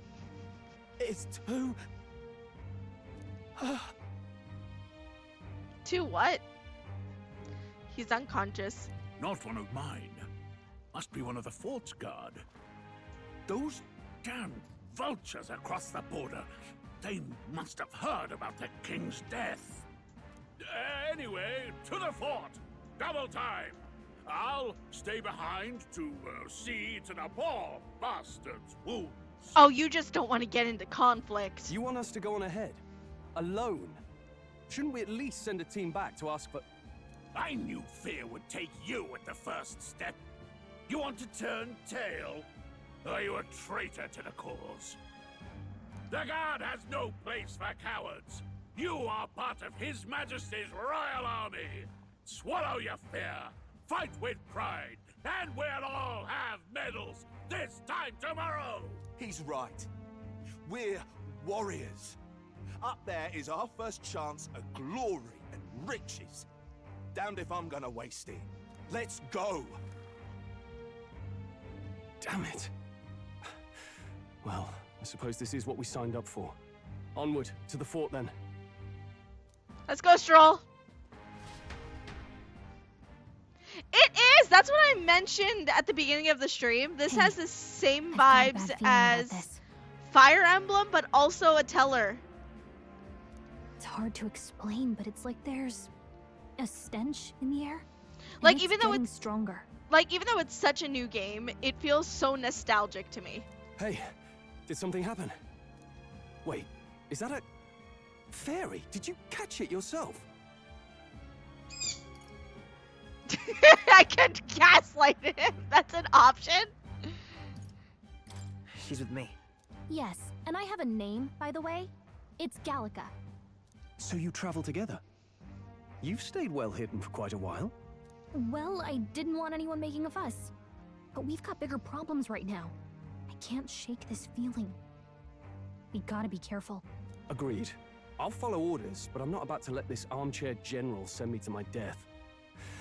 too... To what? He's unconscious. Not one of mine. Must be one of the fort's guard. Those damn vultures across the border. They must have heard about the king's death. Anyway, to the fort. Double time. I'll stay behind to see to the poor bastards' wounds. Oh, you just don't want to get into conflict. You want us to go on ahead? Alone? Shouldn't we at least send a team back to ask for... I knew fear would take you at the first step. You want to turn tail? Are you a traitor to the cause? The guard has no place for cowards. You are part of His Majesty's Royal Army. Swallow your fear. Fight with pride. And we'll all have medals this time tomorrow. He's right. We're warriors. Up there is our first chance at glory and riches. Damned if I'm gonna waste it. Let's go. Damn it. Well, I suppose this is what we signed up for. Onward, to the fort then. Let's go, Stroll. It is! That's what I mentioned at the beginning of the stream. This has the same vibes as Fire Emblem, but also Atelier. It's hard to explain, but it's like there's a stench in the air. Like, even though it's stronger. Like, even though it's such a new game, it feels so nostalgic to me. Hey, did something happen? Wait, is that a... fairy? Did you catch it yourself? I could gaslight him. That's an option. She's with me. Yes, and I have a name, by the way. It's Gallica. So you travel together? You've stayed well hidden for quite a while. Well, I didn't want anyone making a fuss. But we've got bigger problems right now. I can't shake this feeling. We gotta be careful. Agreed. I'll follow orders, but I'm not about to let this armchair general send me to my death.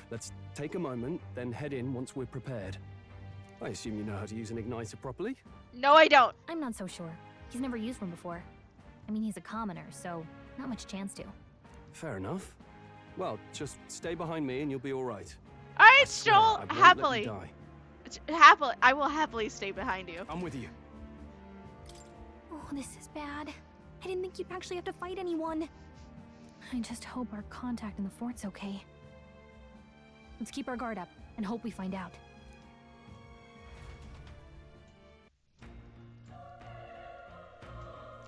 Let's take a moment, then head in once we're prepared. I assume you know how to use an igniter properly? No, I don't. I'm not so sure. He's never used one before. I mean, he's a commoner, so not much chance to. Fair enough. Well, just stay behind me and you'll be all right. All right, Stroll. Happily. Die. I will happily stay behind you. I'm with you. Oh, this is bad. I didn't think you'd actually have to fight anyone. I just hope our contact in the fort's okay. Let's keep our guard up and hope we find out.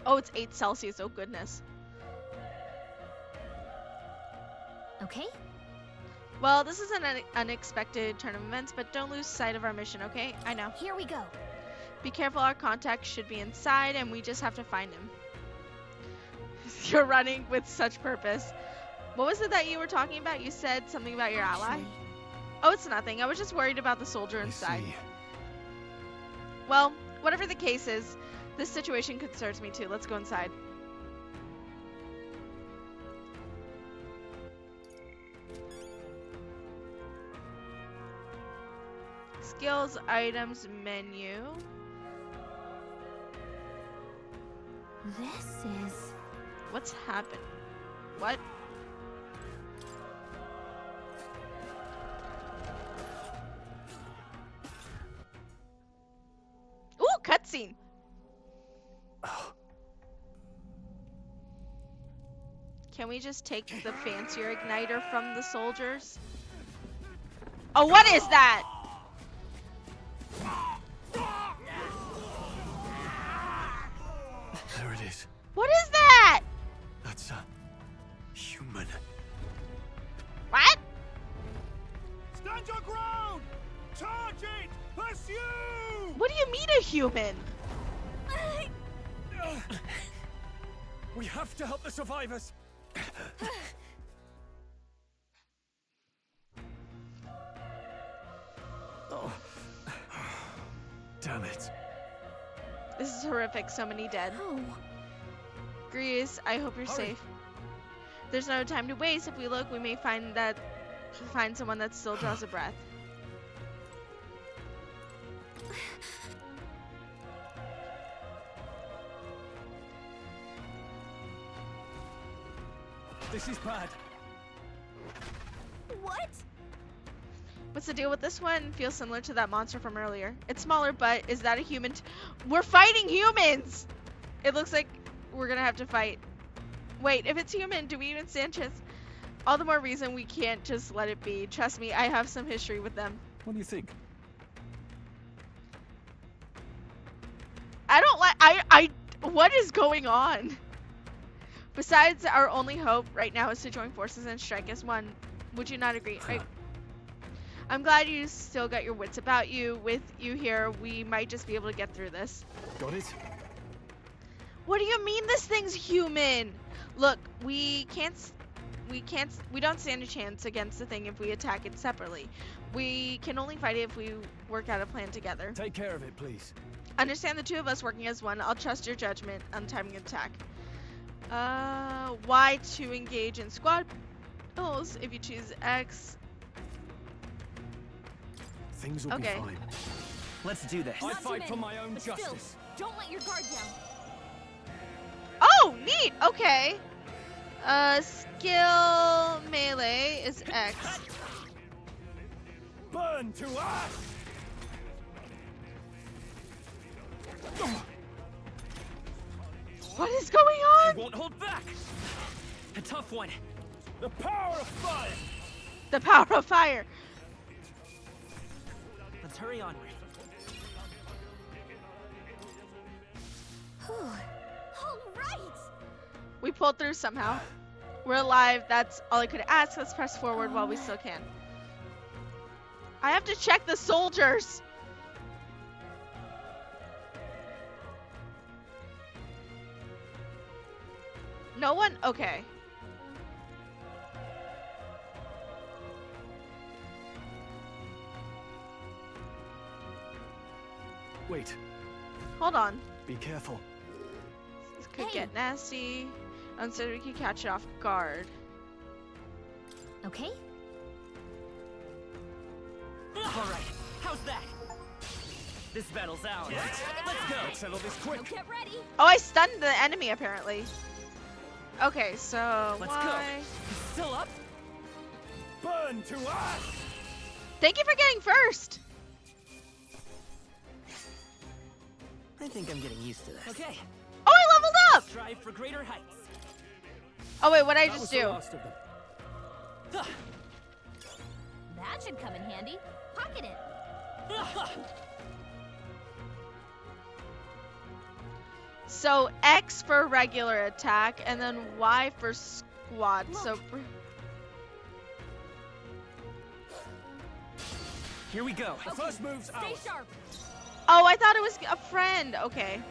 Oh, it's 8 Celsius. Oh, goodness. Okay? Well, this is an unexpected turn of events, but don't lose sight of our mission, okay? I know. Here we go. Be careful, our contact should be inside, and we just have to find him. You're running with such purpose. What was it that you were talking about? You said something about your ally? Oh, it's nothing. I was just worried about the soldier inside. Well, whatever the case is, this situation concerns me too. Let's go inside. Skills, items, menu. This is... What's happened? What? Ooh, cutscene. Can we just take the fancier igniter from the soldiers? Oh, what is that? There it is. What is that? That's a human. What? Stand your ground! Charge it! Pursue! What do you mean a human? We have to help the survivors. Oh. Damn it. This is horrific. So many dead. Oh. Grease, I hope you're safe. There's no time to waste. If we look, we may find someone that still draws a breath. This is bad. What? What's the deal with this one? Feels similar to that monster from earlier. It's smaller, but is that a human? We're fighting humans! It looks like we're gonna have to fight. Wait, if it's human, do we even stand a chance? All the more reason we can't just let it be. Trust me, I have some history with them. What do you think? I don't like. What is going on? Besides, our only hope right now is to join forces and strike as one. Would you not agree? I'm glad you still got your wits about you. With you here, we might just be able to get through this. Got it? What do you mean this thing's human? Look, we don't stand a chance against the thing if we attack it separately. We can only fight it if we work out a plan together. Take care of it, please. Understand the two of us working as one. I'll trust your judgment on timing an attack. Y to engage in squad battles. If you choose X. Things will be fine. Let's do this. I fight for my own justice. Still, don't let your guard down. Oh, neat. Okay. Skill melee is X. Burn to ash! What is going on? I won't hold back. A tough one. The power of fire. The power of fire. Let's hurry onward. All right. We pulled through somehow. We're alive. That's all I could ask. Let's press forward while we still can. I have to check the soldiers. No one? Okay. Wait. Hold on. Be careful. This could get nasty. So we can catch it off guard. Okay. All right. How's that? This battle's ours. Let's go. Let's settle this quick. Now get ready. Oh, I stunned the enemy apparently. Okay, so Let's why? go. Still up? Burn to ash! Thank you for getting first. I think I'm getting used to this. Okay. Oh, I leveled up. Strive for greater heights. Oh wait, what did I That just was do? the last of them. That should come in handy. Pocket it. So X for regular attack, and then Y for squad. So Here we go. The first move's Stay ours. sharp. oh, I thought it was a friend. Okay.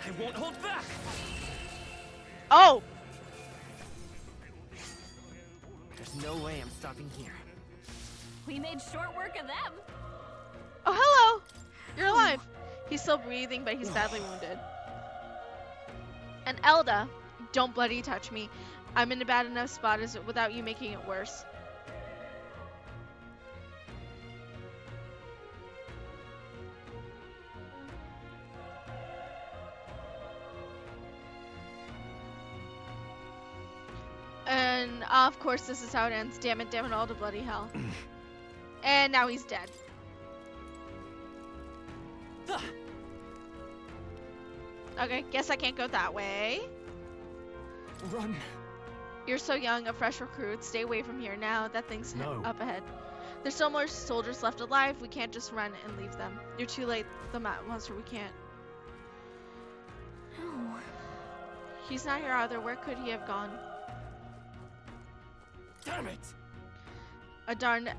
I won't hold back. Oh, There's no way I'm stopping here. We made short work of them. oh, hello. You're alive. He's still breathing, but he's badly wounded. And Elda, don't bloody touch me. I'm in a bad enough spot without you making it worse. And of course, this is how it ends. Damn it, all to bloody hell. And now he's dead. Okay, guess I can't go that way. Run. You're so young, a fresh recruit. Stay away from here now. That thing's No. up ahead. There's still more soldiers left alive. We can't just run and leave them. You're too late. The monster, we can't. No. He's not here either. Where could he have gone? Damn it! A damned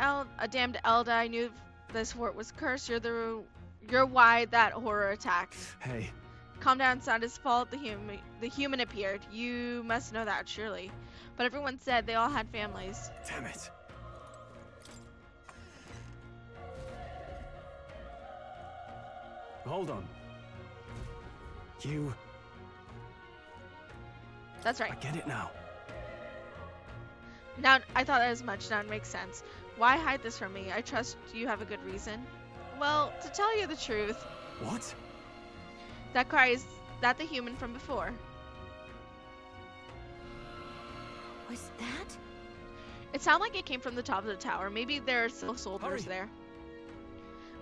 Elda. I knew this fort was cursed. You're why that horror attacked. Hey. Calm down, it's not his fault. The human appeared. You must know that, surely. But everyone said they all had families. Damn it. Hold on. You... That's right. I get it now. Now, I thought as much. Now it makes sense. Why hide this from me? I trust you have a good reason. Well, to tell you the truth. What? That cry is that the human from before. Was that? It sounded like it came from the top of the tower. Maybe there are still soldiers there.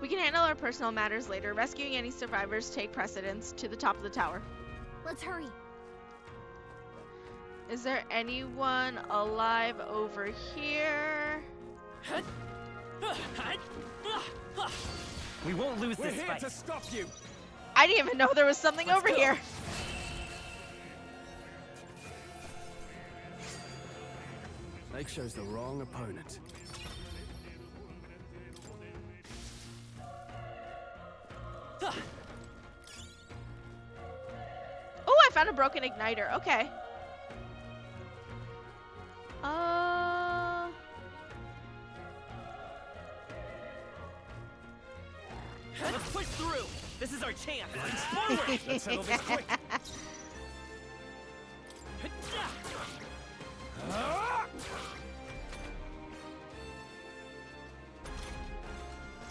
We can handle our personal matters later. Rescuing any survivors take precedence to the top of the tower. Let's hurry. Is there anyone alive over here? We won't lose We're this here fight. to stop you. I didn't even know there was something over here. They chose the wrong opponent. Oh, I found a broken igniter. Okay. Let's push through. This is our chance. Forward. Let's settle this quick.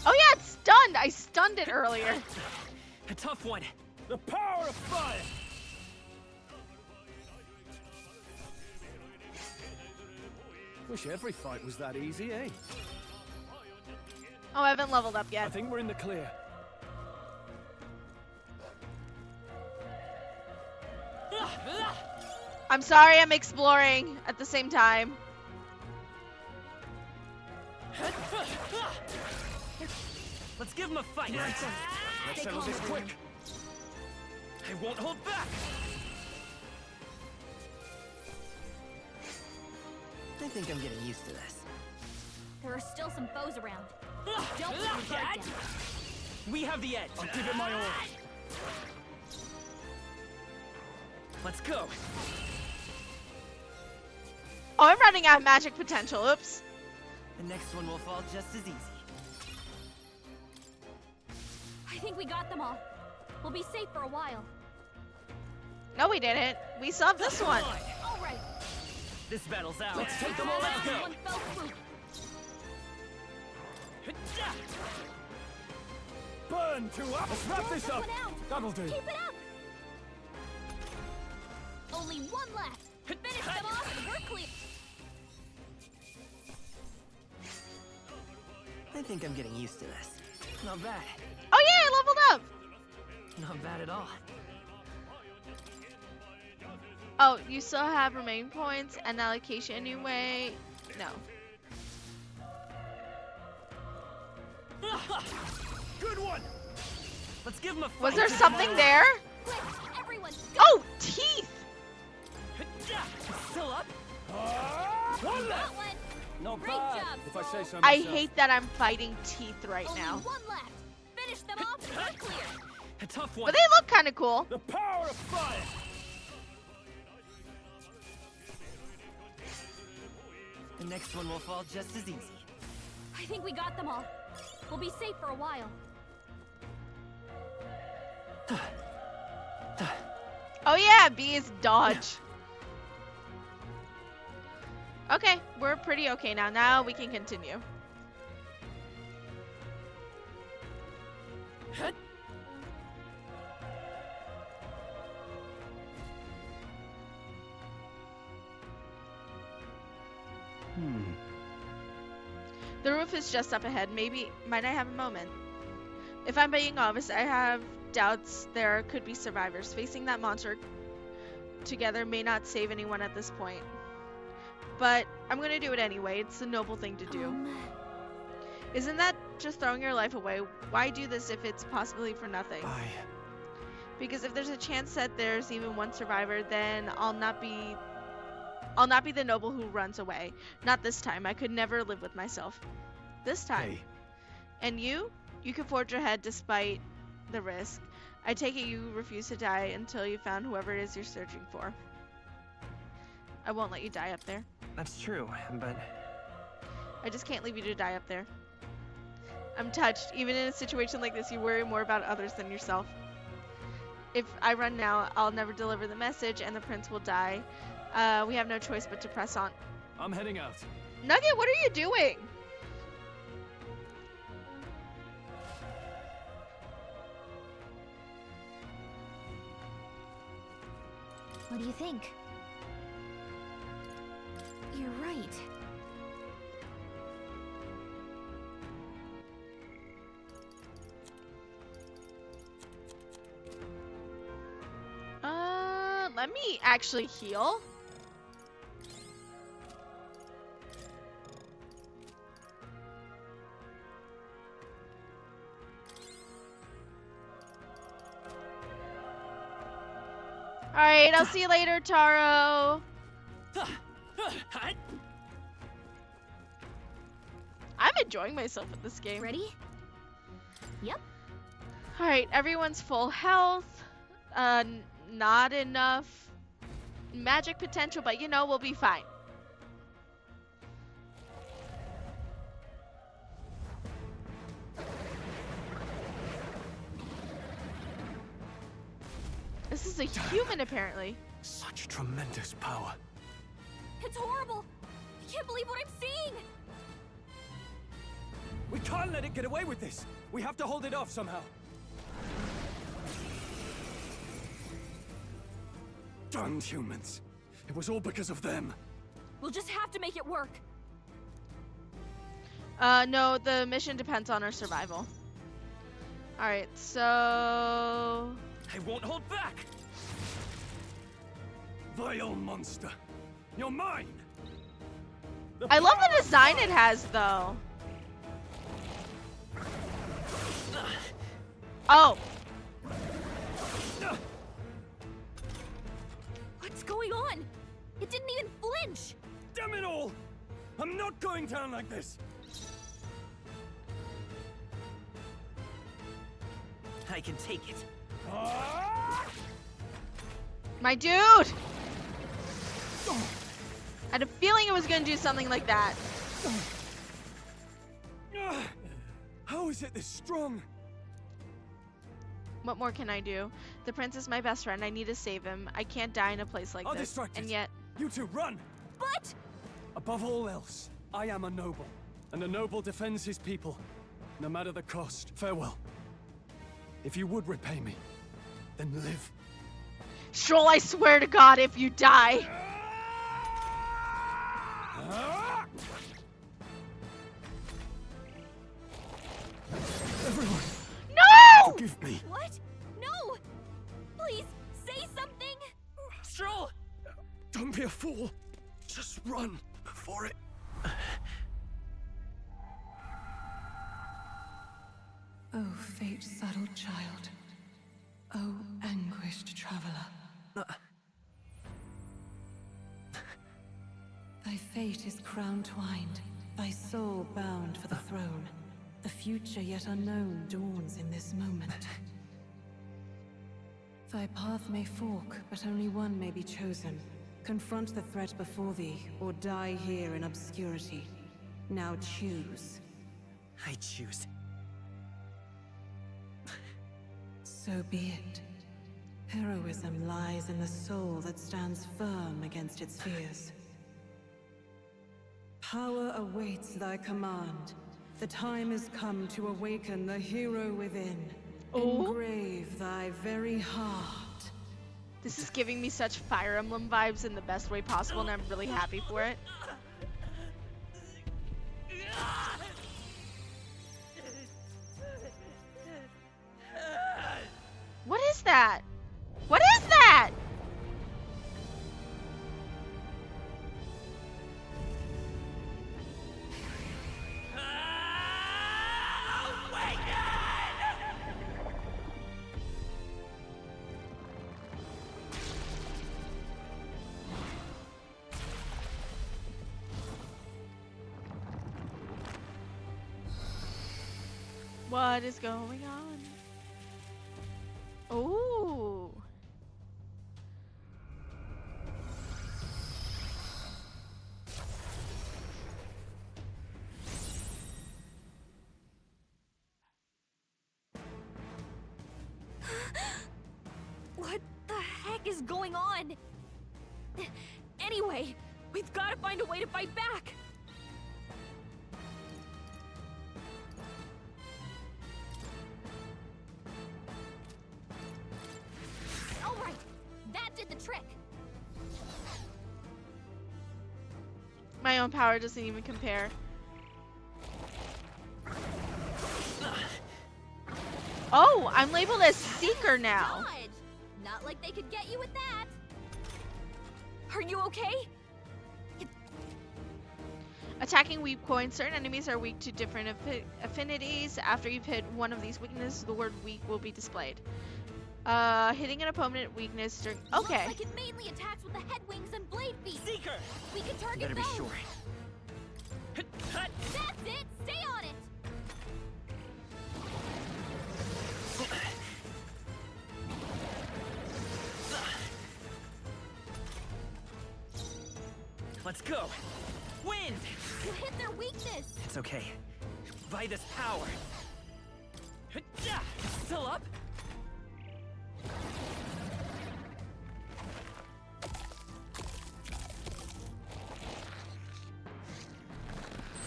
Oh yeah, it's stunned. I stunned it earlier. A tough one. The power of fire. Wish every fight was that easy, eh? Oh, I haven't leveled up I yet. think we're in the clear. I'm sorry, I'm exploring at the same time. Let's give him a fight. Let's settle this quick. I won't hold back. I think I'm getting used to this. There are still some foes around. Don't let your guard down. We have the edge. I'll give it my all. Let's go. Oh, I'm running out of magic potential. Oops. The next one will fall just as easy. I think we got them all. We'll be safe for a while. No, we didn't. We still have this one. All right. This battle's out. Let's take them all. Let's go. One fell swoop. Burn to up. Let's wrap this up. That'll do. Keep it up. Only one left. Finish them off. We're clear. I think I'm getting used to this. Not bad. Oh yeah, I leveled up. Not bad at all. Oh, you still have remaining points and allocation anyway? No. Good one. Let's give him a fight. Was there something there? Quick, everyone. Go. Oh, teeth. Still up? One Got left. one. Not Great bad. job, If I say so I myself. hate that I'm fighting teeth right Only now. one left. Finish them off and we're clear. A tough one. But they look kind of cool. The power of fire. The next one will fall just as easy. I think we got them all. We'll be safe for a while. Oh yeah, B is dodge. Okay, we're pretty okay now. Now we can continue. The roof is just up ahead. Might I have a moment? If I'm being honest, I have doubts there could be survivors. Facing that monster together may not save anyone at this point. But I'm gonna do it anyway. It's a noble thing to do. Isn't that just throwing your life away? Why do this if it's possibly for nothing? Because if there's a chance that there's even one survivor, then I'll not be the noble who runs away. Not this time. I could never live with myself. This time. Hey. And you? You can forge ahead despite the risk. I take it you refuse to die until you found whoever it is you're searching for. I won't let you die up there. That's true, but I just can't leave you to die up there. I'm touched. Even in a situation like this, you worry more about others than yourself. If I run now, I'll never deliver the message and the prince will die. We have no choice but to press on. I'm heading out. Nugget, what are you doing? What do you think? You're right. Let me actually heal. Alright, I'll see you later, Taro. I'm enjoying myself with this game. Ready? Yep. Alright, everyone's full health. Not enough magic potential, but you know, we'll be fine. This is a human, apparently. Such tremendous power. It's horrible. I can't believe what I'm seeing. We can't let it get away with this. We have to hold it off somehow. Darn humans. It was all because of them. We'll just have to make it work. No, the mission depends on our survival. Alright, so... I won't hold back! Vile monster. You're mine! I love the design it has, though. Oh! What's going on? It didn't even flinch! Damn it all! I'm not going down like this! I can take it. My dude! I had a feeling it was gonna do something like that. How is it this strong? What more can I do? The prince is my best friend. I need to save him. I can't die in a place like I'll this. distract And it. yet... You two, run! But... Above all else, I am a noble. And a noble defends his people, no matter the cost. Farewell. If you would repay me, then live. Stroll, I swear to God, if you die. Everyone! No! Forgive me. What? No! Please, say something! Stroll! Don't be a fool. Just run before it... Oh, fate-saddled child. Oh, anguished traveler. Thy fate is crown-twined, thy soul bound for the throne. The future yet unknown dawns in this moment. Thy path may fork, but only one may be chosen. Confront the threat before thee, or die here in obscurity. Now choose. I choose. So be it. Heroism lies in the soul that stands firm against its fears. Power awaits thy command. The time has come to awaken the hero within. Engrave thy very heart. This is giving me such Fire Emblem vibes in the best way possible, and I'm really happy for it. What is that? What is that? What is going on? Oh. is going on? Anyway, we've got to find a way to fight back. All right, that did the trick. My own power doesn't even compare. Oh, I'm labeled as Seeker now. Dodge. Not like they could get you with that. Are you okay? Attacking weak points. Certain enemies are weak to different affinities. After you've hit one of these weaknesses, the word weak will be displayed. Hitting an opponent weakness during... Okay. Looks like it mainly attacks with the head wings and blade feet. Seeker! We can target Better be those. sure. That's it! Stay on it! Let's go. Wind! You hit their weakness! It's okay. By this power. Still up?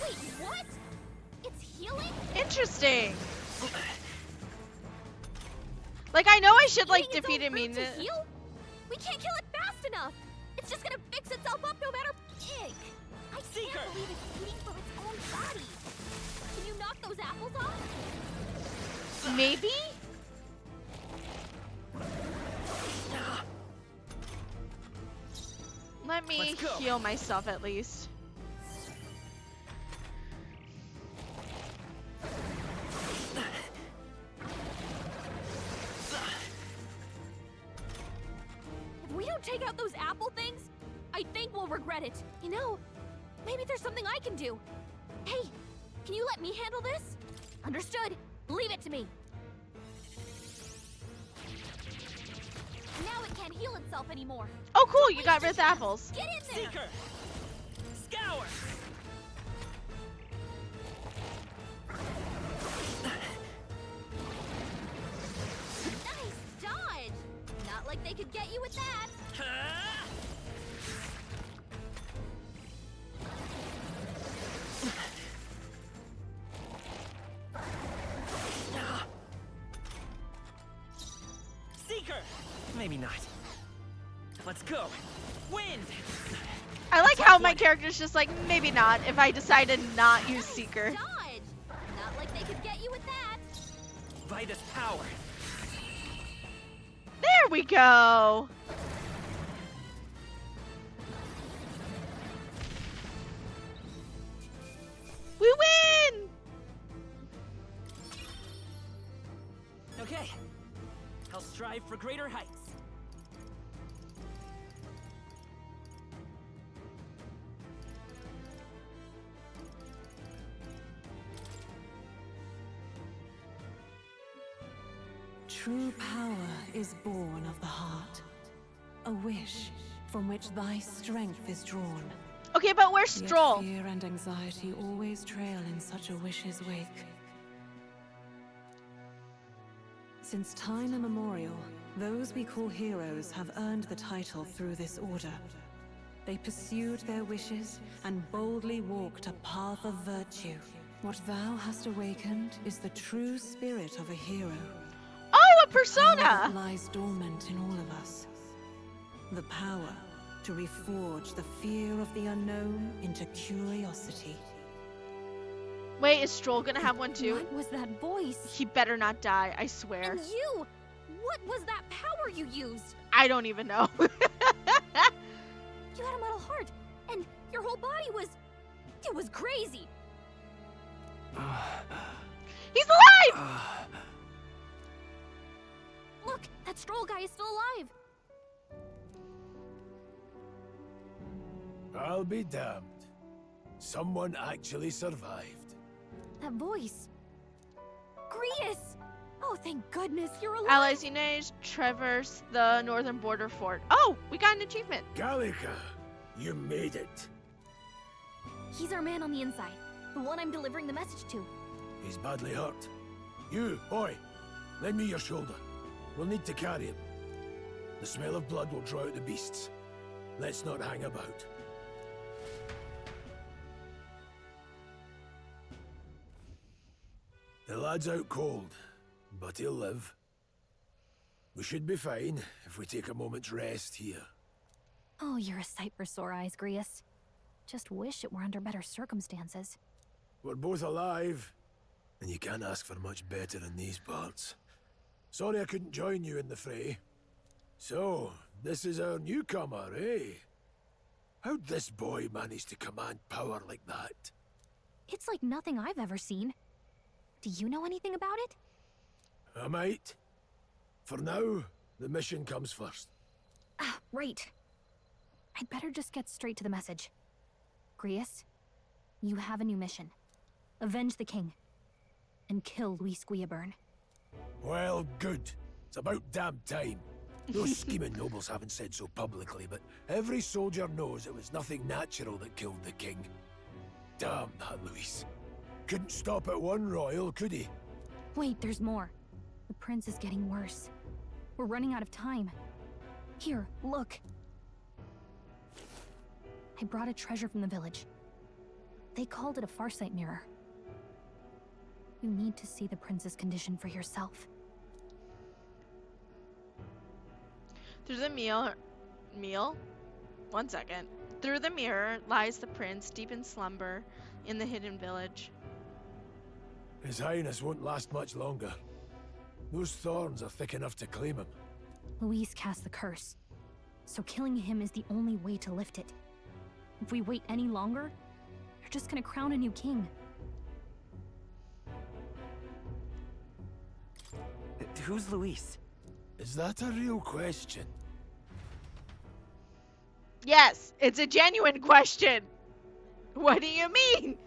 Wait, what? It's healing? Interesting. Like, I know I should, like, Eating its defeat own it. fruit to heal? We can't kill it fast enough! It's just gonna fix itself up no matter... Ick! I can't believe it's eating from its own body! Can you knock those apples off? Maybe? Let me heal myself at least. If we don't take out those apple things, I think we'll regret it. You know, maybe there's something I can do. Hey, can you let me handle this? Understood. Leave it to me. Now it can't heal itself anymore. Oh, cool! You got rid of the apples. Get in there! Seeker! Scour! Nice dodge! Not like they could get you with that. Seeker! Maybe not. Let's go. Wind! I like how my character's just like, maybe not, if I decide to not use Seeker. Dodge! Not like they could get you with that. By this power. There we go! We win! Okay. I'll strive for greater heights. True power is born of the heart. A wish from which thy strength is drawn. Okay, but where's Yet Stroll? fear and anxiety always trail in such a wish's wake. Since time immemorial, those we call heroes have earned the title through this order. They pursued their wishes and boldly walked a path of virtue. What thou hast awakened is the true spirit of a hero. Oh, a Power persona! that lies dormant in all of us. The power to reforge the fear of the unknown into curiosity. Wait, is Stroll gonna have one too? What was that voice? He better not die, I swear. And you! What was that power you used? I don't even know. You had a metal heart, and your whole body was... It was crazy. He's alive! Look, that Stroll guy is still alive. I'll be damned. Someone actually survived. That voice. Grius! Oh, thank goodness you're alive. Allies United traverse the northern border fort. Oh, we got an achievement. Gallica, you made it. He's our man on the inside. The one I'm delivering the message to. He's badly hurt. You, boy, lend me your shoulder. We'll need to carry him. The smell of blood will draw out the beasts. Let's not hang about. The lad's out cold, but he'll live. We should be fine if we take a moment's rest here. Oh, you're a sight for sore eyes, Grius. Just wish it were under better circumstances. We're both alive, and you can't ask for much better in these parts. Sorry I couldn't join you in the fray. So, this is our newcomer, eh? How'd this boy manage to command power like that? It's like nothing I've ever seen. Do you know anything about it? I might. For now, the mission comes first. Ah, right. I'd better just get straight to the message. Grius, you have a new mission. Avenge the king. And kill Luis Guillaburn. Well, good. It's about damn time. Those scheming nobles haven't said so publicly, but every soldier knows it was nothing natural that killed the king. Damn that Luis. Couldn't stop at one royal, could he? Wait, there's more. The prince is getting worse. We're running out of time. Here, look. I brought a treasure from the village. They called it a farsight mirror. You need to see the prince's condition for yourself. Through the meal? 1 second. Through the mirror lies the prince, deep in slumber, in the hidden village. His Highness won't last much longer. Those thorns are thick enough to claim him. Luis cast the curse, so killing him is the only way to lift it. If we wait any longer, you're just gonna crown a new king. Who's Luis? Is that a real question? Yes, it's a genuine question. What do you mean?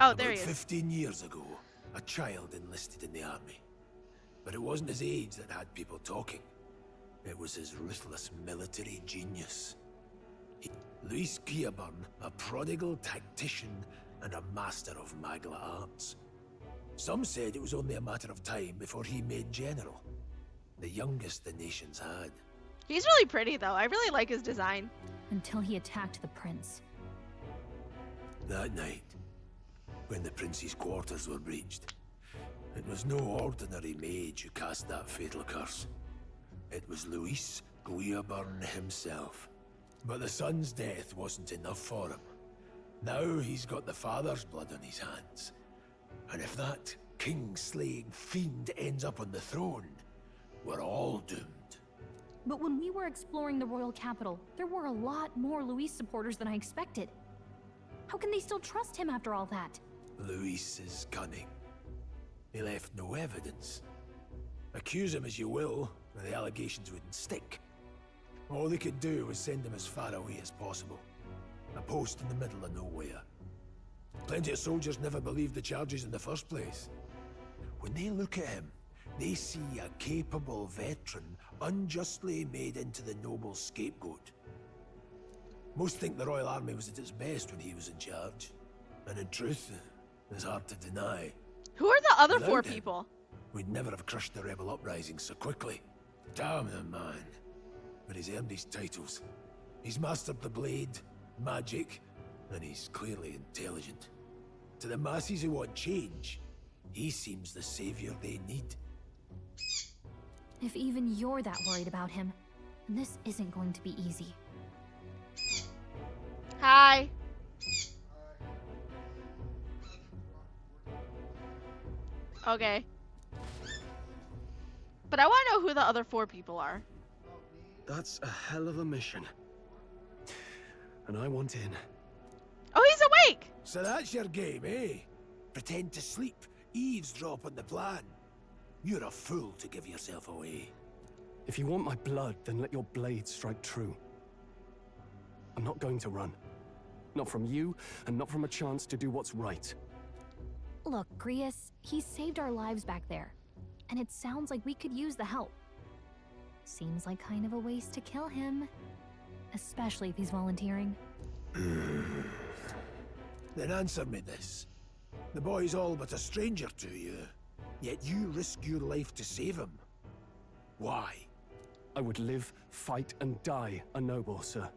Oh, there he is. 15 years ago, a child enlisted in the army. But it wasn't his age that had people talking. It was his ruthless military genius. Luis Guillaburn, a prodigal tactician and a master of Magla arts. Some said it was only a matter of time before he made general. The youngest the nations had. He's really pretty, though. I really like his design. Until he attacked the prince. That night, when the prince's quarters were breached, it was no ordinary mage who cast that fatal curse. It was Luis Guillaburn himself. But the son's death wasn't enough for him. Now he's got the father's blood on his hands. And if that king-slaying fiend ends up on the throne, we're all doomed. But when we were exploring the royal capital, there were a lot more Luis supporters than I expected. How can they still trust him after all that? Luis is cunning. He left no evidence. Accuse him as you will, the allegations wouldn't stick. All they could do was send him as far away as possible. A post in the middle of nowhere. Plenty of soldiers never believed the charges in the first place. When they look at him, they see a capable veteran unjustly made into the noble's scapegoat. Most think the Royal Army was at its best when he was in charge. And in truth, it's hard to deny. Who are the other Without four him, people? we'd never have crushed the rebel uprising so quickly. Damn the man. But he's earned his titles. He's mastered the blade, magic, and he's clearly intelligent. To the masses who want change, he seems the savior they need. If even you're that worried about him, this isn't going to be easy. Hi. Okay. But I want to know who the other four people are. That's a hell of a mission. And I want in. Oh, he's awake! So that's your game, eh? Pretend to sleep, eavesdrop on the plan. You're a fool to give yourself away. If you want my blood, then let your blade strike true. I'm not going to run. Not from you, and not from a chance to do what's right. Look, Grius, he saved our lives back there. And it sounds like we could use the help. Seems like kind of a waste to kill him. Especially if he's volunteering. Then answer me this. The boy's all but a stranger to you, yet you risk your life to save him. Why? I would live, fight, and die a noble, sir.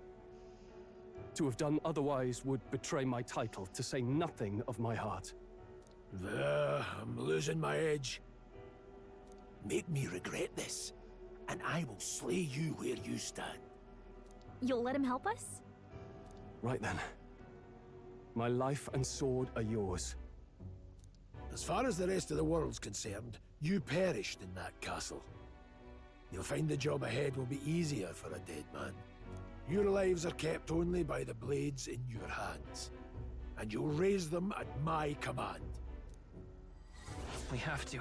To have done otherwise would betray my title, to say nothing of my heart. I'm losing my edge. Make me regret this, and I will slay you where you stand. You'll let him help us? Right then. My life and sword are yours. As far as the rest of the world's concerned, you perished in that castle. You'll find the job ahead will be easier for a dead man. Your lives are kept only by the blades in your hands, and you'll raise them at my command. We have to.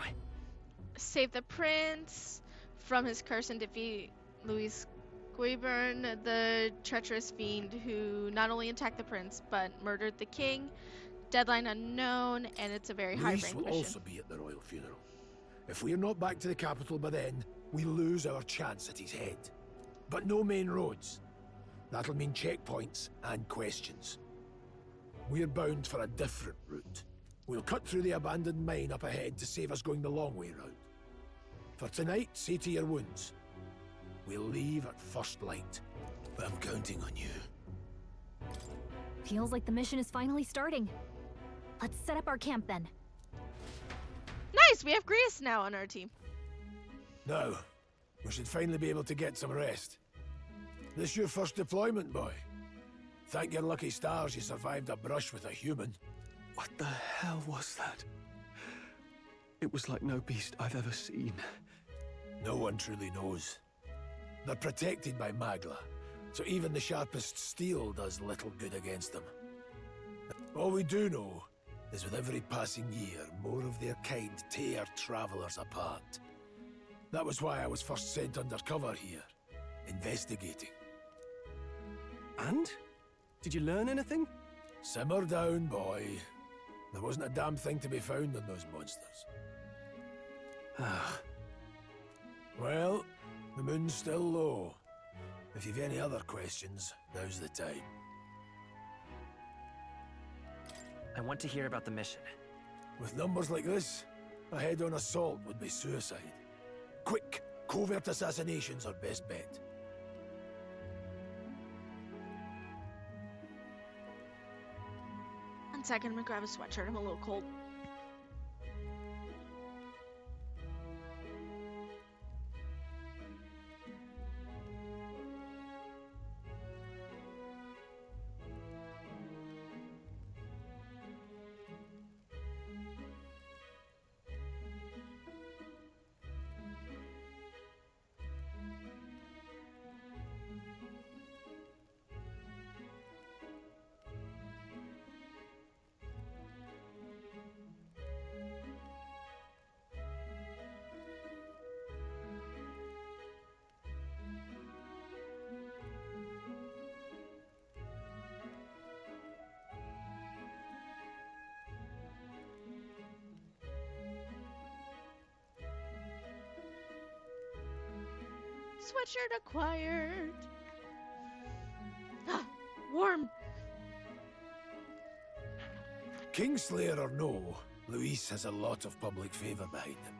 Save the prince from his curse and defeat Louis Guibern, the treacherous fiend who not only attacked the prince, but murdered the king. Deadline unknown, and it's a very high-rank Louis will mission. also be at the royal funeral. If we're not back to the capital by then, we lose our chance at his head. But no main roads. That'll mean checkpoints and questions. We're bound for a different route. We'll cut through the abandoned mine up ahead to save us going the long way round. For tonight, see to your wounds. We'll leave at first light. I'm counting on you. Feels like the mission is finally starting. Let's set up our camp then. Nice, we have Greece now on our team. Now, we should finally be able to get some rest. This your first deployment, boy? Thank your lucky stars you survived a brush with a human. What the hell was that? It was like no beast I've ever seen. No one truly knows. They're protected by Magla, so even the sharpest steel does little good against them. All we do know is with every passing year, more of their kind tear travelers apart. That was why I was first sent undercover here, investigating. And? Did you learn anything? Simmer down, boy. There wasn't a damn thing to be found on those monsters. Well, the moon's still low. If you've any other questions, now's the time. I want to hear about the mission. With numbers like this, a head-on assault would be suicide. Quick, covert assassinations are best bet. One second, I'm gonna grab a sweatshirt. I'm a little cold. Sweatshirt acquired. Ah, warm. Kingslayer or no, Luis has a lot of public favor behind him.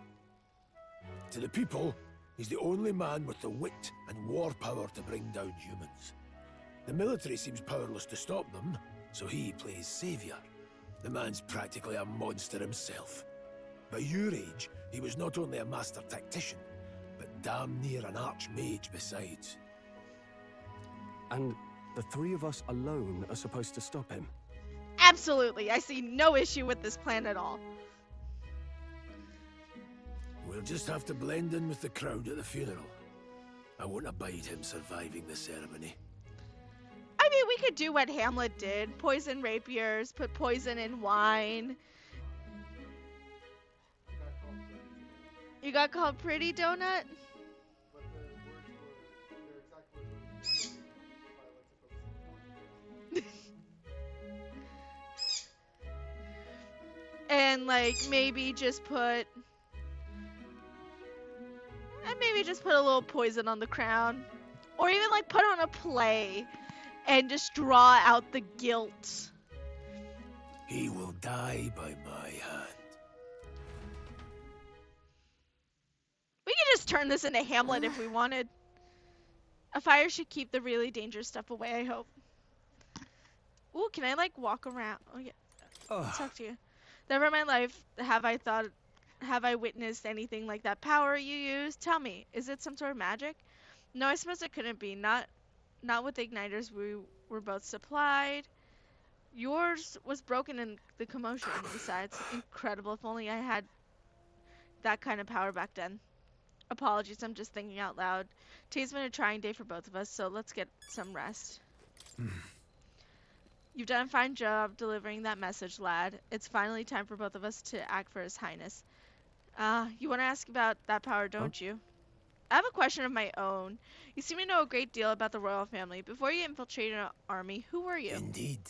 To the people, he's the only man with the wit and war power to bring down humans. The military seems powerless to stop them, so he plays savior. The man's practically a monster himself. By your age, he was not only a master tactician, but damn near an archmage besides. And the three of us alone are supposed to stop him? Absolutely. I see no issue with this plan at all. We'll just have to blend in with the crowd at the funeral. I won't abide him surviving the ceremony. I mean, we could do what Hamlet did. Poison rapiers, put poison in wine. You got called pretty, Donut? And like maybe just put a little poison on the crown, or even like put on a play and just draw out the guilt. He will die by my hand. We could just turn this into Hamlet if we wanted. A fire should keep the really dangerous stuff away, I hope. Ooh, can I like walk around? Oh yeah. Let's talk to you. Never in my life have I witnessed anything like that power you use. Tell me, is it some sort of magic? No, I suppose it couldn't be. Not with the igniters we were both supplied. Yours was broken in the commotion. Besides, incredible. If only I had that kind of power back then. Apologies, I'm just thinking out loud. Today's been a trying day for both of us, so let's get some rest. You've done a fine job delivering that message, lad. It's finally time for both of us to act for His Highness. You want to ask about that power, don't you? I have a question of my own. You seem to know a great deal about the royal family. Before you infiltrated an army, who were you? Indeed.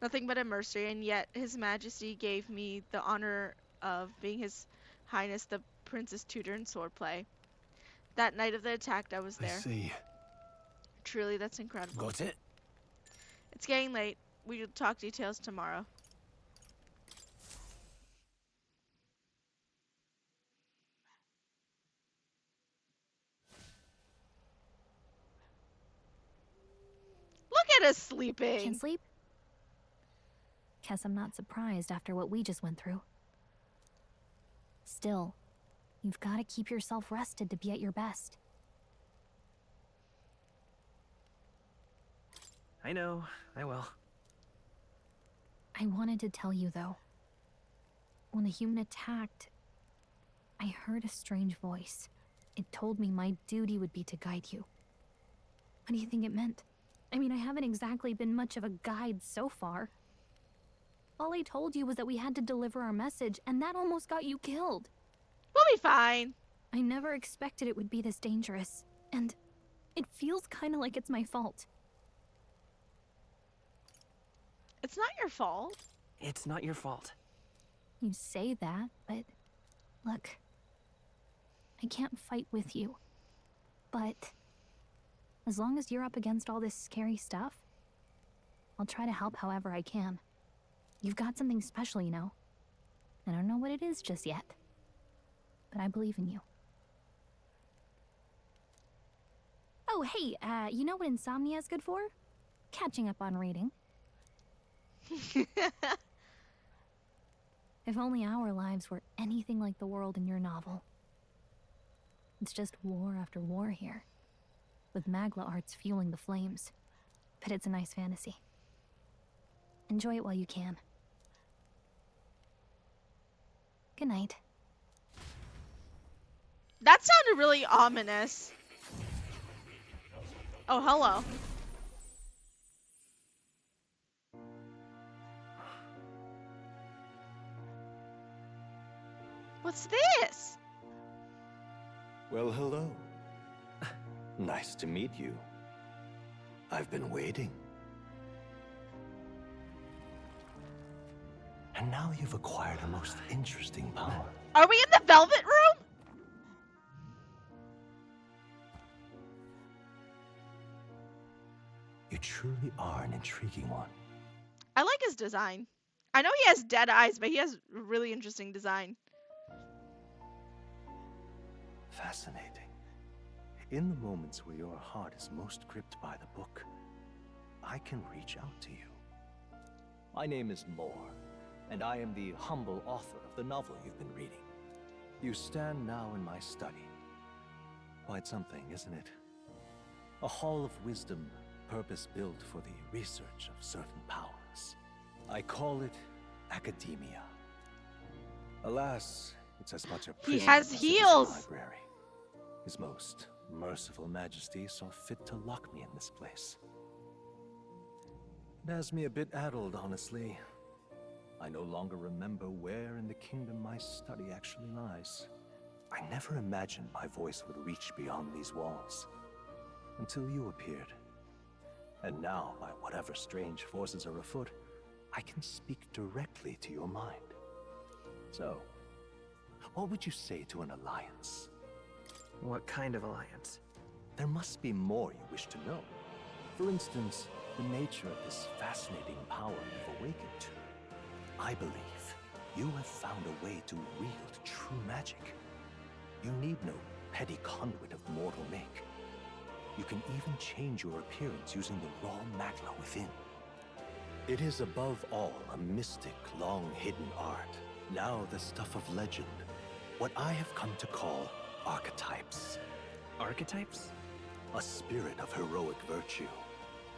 Nothing but a mercenary, and yet His Majesty gave me the honor of being His Highness the Prince's tutor in swordplay. That night of the attack, I was there. I see. Truly, that's incredible. Got it? It's getting late. We'll talk details tomorrow. Look at us sleeping. Can't sleep? Guess I'm not surprised after what we just went through. Still, you've got to keep yourself rested to be at your best. I know, I will. I wanted to tell you, though. When the human attacked, I heard a strange voice. It told me my duty would be to guide you. What do you think it meant? I mean, I haven't exactly been much of a guide so far. All I told you was that we had to deliver our message, and that almost got you killed. We'll be fine. I never expected it would be this dangerous, and it feels kind of like it's my fault. It's not your fault. It's not your fault. You say that, but look, I can't fight with you. But as long as you're up against all this scary stuff, I'll try to help however I can. You've got something special, you know. I don't know what it is just yet, but I believe in you. Oh, hey, you know what insomnia is good for? Catching up on reading. If only our lives were anything like the world in your novel. It's just war after war here, with Magla arts fueling the flames. But it's a nice fantasy. Enjoy it while you can. Good night. That sounded really ominous. Oh, hello. What's this? Well, hello. Nice to meet you. I've been waiting. And now you've acquired a most interesting power. Are we in the Velvet Room? You truly are an intriguing one. I like his design. I know he has dead eyes, but he has really interesting design. Fascinating. In the moments where your heart is most gripped by the book, I can reach out to you. My name is Moore, and I am the humble author of the novel you've been reading. You stand now in my study. Quite something, isn't it? A hall of wisdom, purpose-built for the research of certain powers. I call it academia. Alas, it's as much a prison He has as it is heels. a library. His most merciful majesty saw fit to lock me in this place. It has me a bit addled, honestly. I no longer remember where in the kingdom my study actually lies. I never imagined my voice would reach beyond these walls. Until you appeared. And now, by whatever strange forces are afoot, I can speak directly to your mind. So, what would you say to an alliance? What kind of alliance? There must be more you wish to know. For instance, the nature of this fascinating power you've awakened to. I believe you have found a way to wield true magic. You need no petty conduit of mortal make. You can even change your appearance using the raw magma within. It is above all a mystic, long-hidden art, now the stuff of legend. What I have come to call archetypes. Archetypes? A spirit of heroic virtue.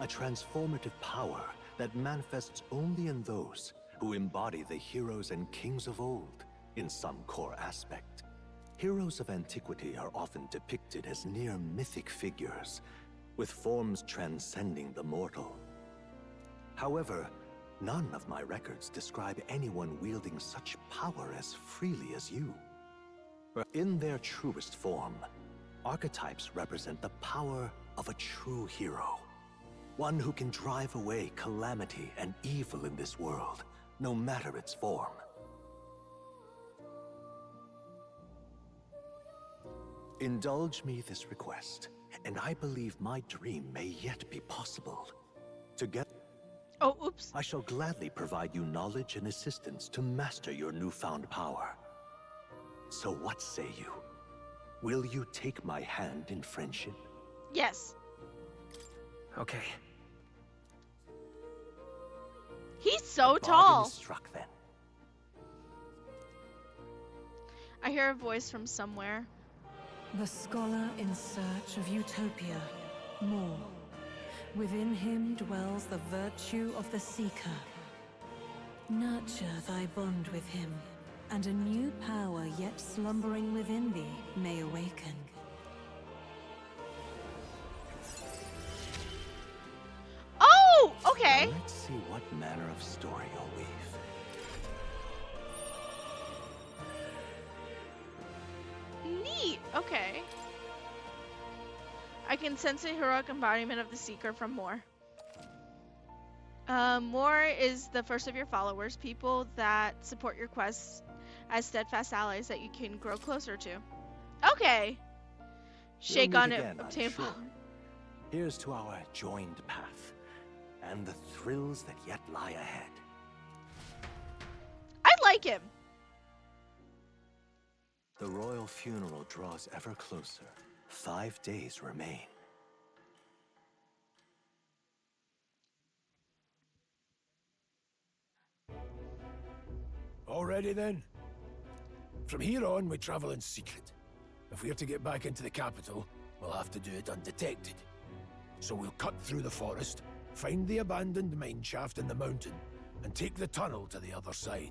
A transformative power that manifests only in those who embody the heroes and kings of old in some core aspect. Heroes of antiquity are often depicted as near mythic figures, with forms transcending the mortal. However, none of my records describe anyone wielding such power as freely as you. In their truest form, archetypes represent the power of a true hero. One who can drive away calamity and evil in this world, no matter its form. Indulge me this request, and I believe my dream may yet be possible. Together, oh, oops. I shall gladly provide you knowledge and assistance to master your newfound power. So what say you? Will you take my hand in friendship? Yes. Okay. He's so The bargain tall. is struck then. I hear a voice from somewhere. The scholar in search of utopia. More. Within him dwells the virtue of the seeker. Nurture thy bond with him, and a new power yet slumbering within thee may awaken. Oh, okay. Now let's see what manner of story you'll weave. Neat. Okay. I can sense the heroic embodiment of the Seeker from Moore. Moore is the first of your followers, people that support your quests as steadfast allies that you can grow closer to. Okay. Shake We'll on meet it. again, I'm Obtain sure. Here's to our joined path, and the thrills that yet lie ahead. I like him. The royal funeral draws ever closer. 5 days remain. Already then? From here on, we travel in secret. If we're to get back into the capital, we'll have to do it undetected. So we'll cut through the forest, find the abandoned mine shaft in the mountain, and take the tunnel to the other side.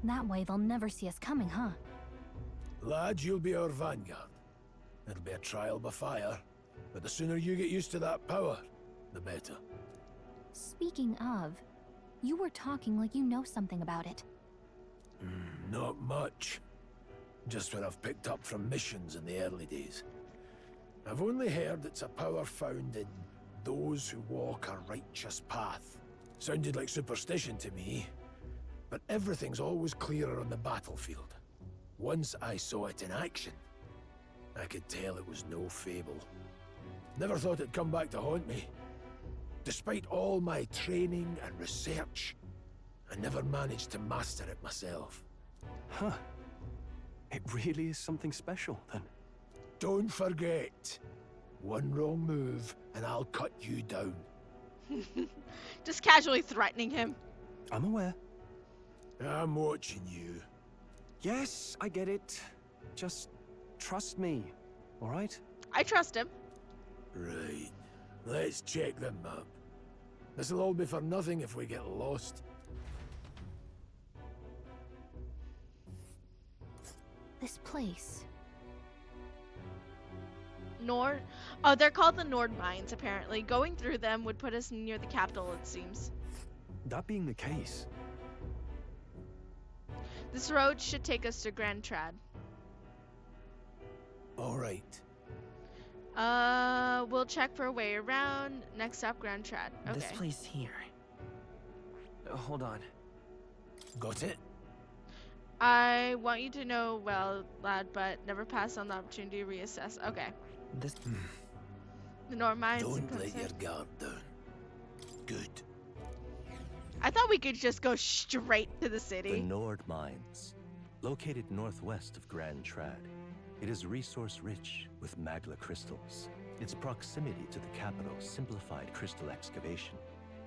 That way they'll never see us coming, huh? Lad, you'll be our vanguard. It'll be a trial by fire, but the sooner you get used to that power, the better. Speaking of, you were talking like you know something about it. Not much. Just what I've picked up from missions in the early days. I've only heard it's a power found in those who walk a righteous path. Sounded like superstition to me, but everything's always clearer on the battlefield. Once I saw it in action, I could tell it was no fable. Never thought it'd come back to haunt me. Despite all my training and research, I never managed to master it myself. Huh. It really is something special, then. Don't forget, one wrong move and I'll cut you down. Just casually threatening him. I'm aware. I'm watching you. Yes, I get it. Just trust me, all right? I trust him. Right. Let's check the map. This'll all be for nothing if we get lost. This place. Nord. Oh, they're called the Nord Mines, apparently. Going through them would put us near the capital, it seems. That being the case. This road should take us to Grand Trad. All right. We'll check for a way around. Next up, Grand Trad. Okay. This place here. Hold on. Got it? I want you to know, well, lad, but never pass on the opportunity to reassess. Okay. This. The Nord Mines. Don't let your guard down. Good. I thought we could just go straight to the city. The Nord Mines, located northwest of Grand Trad. It is resource-rich with magma crystals. Its proximity to the capital simplified crystal excavation,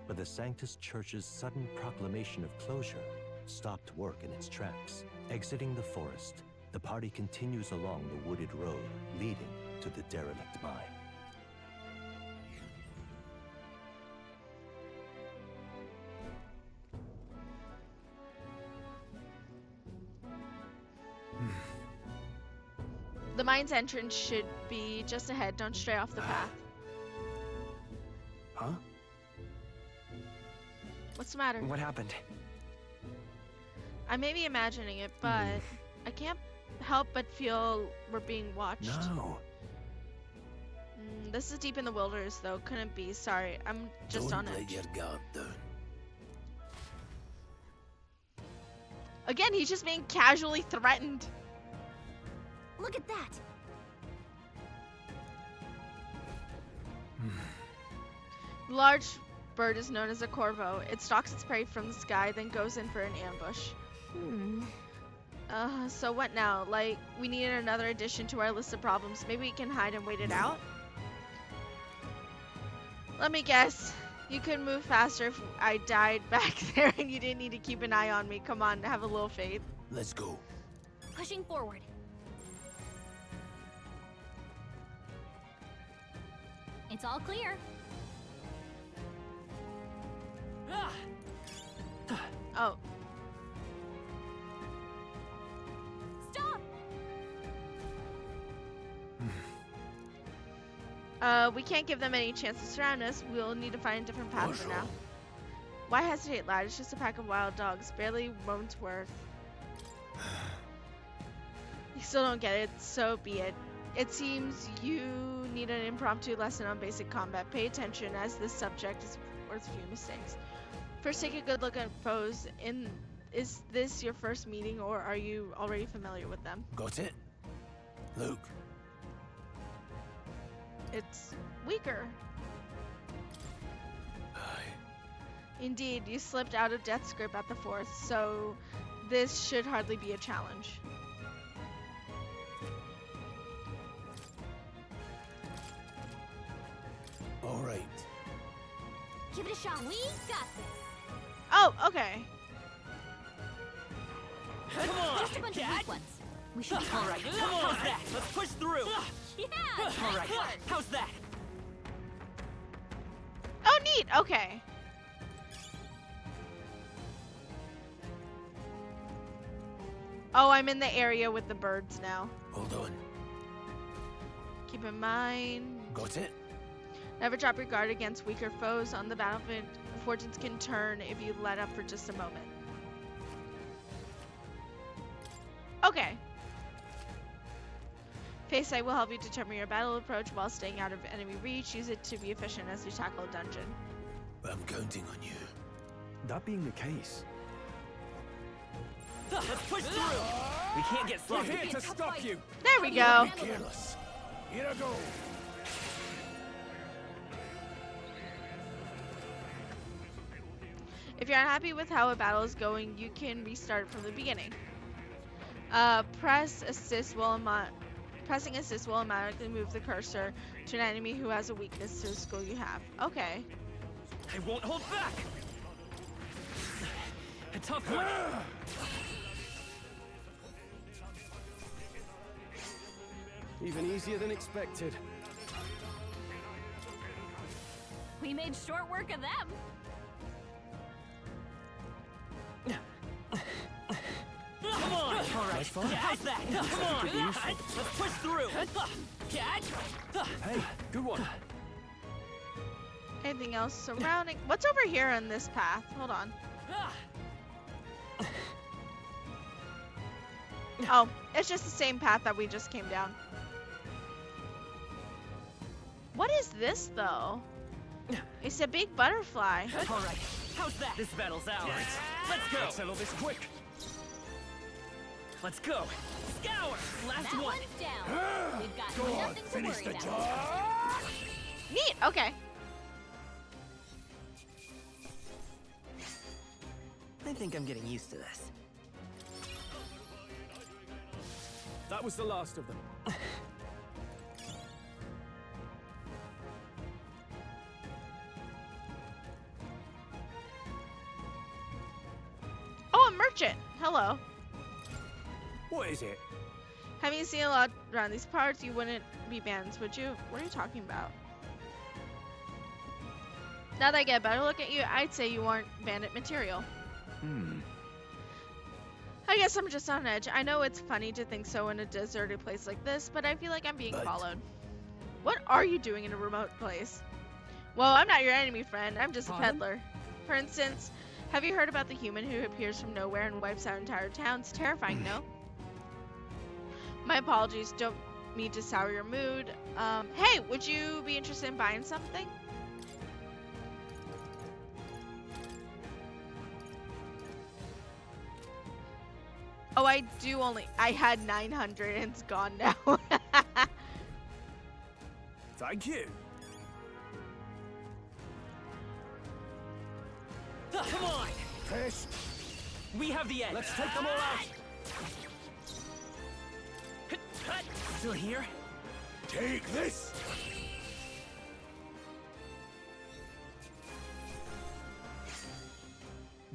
but the Sanctus Church's sudden proclamation of closure stopped work in its tracks. Exiting the forest, the party continues along the wooded road leading to the derelict mine. The mine's entrance should be just ahead. Don't stray off the path. Huh? What's the matter? What happened? I may be imagining it, but I can't help but feel we're being watched. No. This is deep in the wilderness, though. Couldn't be. Sorry, I'm just on Don't let edge. your guard down. Again, he's just being casually threatened. Look at that! The large bird is known as a corvo. It stalks its prey from the sky, then goes in for an ambush. So what now? Like, we need another addition to our list of problems. Maybe we can hide and wait it out? Let me guess. You could move faster if I died back there and you didn't need to keep an eye on me. Come on, have a little faith. Let's go. Pushing forward. It's all clear. Oh. Stop! We can't give them any chance to surround us. We'll need to find a different path for now. Why hesitate, lad? It's just a pack of wild dogs. Barely moment's worth. You still don't get it, so be it. It seems you need an impromptu lesson on basic combat. Pay attention, as this subject is worth a few mistakes. First, take a good look at foes. Is this your first meeting, or are you already familiar with them? Got it? Luke. It's weaker. Indeed, you slipped out of Death's grip at the fourth, so this should hardly be a challenge. All right. Give it a shot. We got this. Oh, okay. Come on, just a bunch of weak ones. We should be all right. Come on, how's that? Let's push through. Yeah. All right. How's that? Oh, neat. Okay. Oh, I'm in the area with the birds now. Hold on. Keep in mind. Got it? Never drop your guard against weaker foes. On the battlefield, fortunes can turn if you let up for just a moment. Okay. Face sight will help you determine your battle approach while staying out of enemy reach. Use it to be efficient as you tackle a dungeon. I'm counting on you. That being the case, let's push through. We can't get sloppy. We're here to stop you. There we go. Be careless. Here I go. If you're unhappy with how a battle is going, you can restart from the beginning. Pressing assist will automatically move the cursor to an enemy who has a weakness to the skill you have. Okay. I won't hold back. A tough one. even easier than expected. We made short work of them. Come on! All right, how's that? Come on! Let's push through! Hey, good one. Anything else surrounding? What's over here on this path? Hold on. Oh, it's just the same path that we just came down. What is this, though? It's a big butterfly. All right, how's that? This battle's ours. Let's go. Let's settle this quick. Let's go. Scour. Last That one. one's down. We've got nothing to finish worry the about. job. Neat. Okay. I think I'm getting used to this. That was the last of them. merchant. Hello. What is it? Having seen a lot around these parts, you wouldn't be bandits, would you? What are you talking about? Now that I get a better look at you, I'd say you aren't bandit material. I guess I'm just on edge. I know it's funny to think so in a deserted place like this, but I feel like I'm being followed. What are you doing in a remote place? Well, I'm not your enemy, friend. I'm just a peddler. For instance, have you heard about the human who appears from nowhere and wipes out entire towns? Terrifying, no? My apologies. Don't mean to sour your mood. Hey, would you be interested in buying something? Oh, I had 900 and it's gone now. Thank you. Come on! Fish. We have the edge. Let's take them all out. Still here? Take this.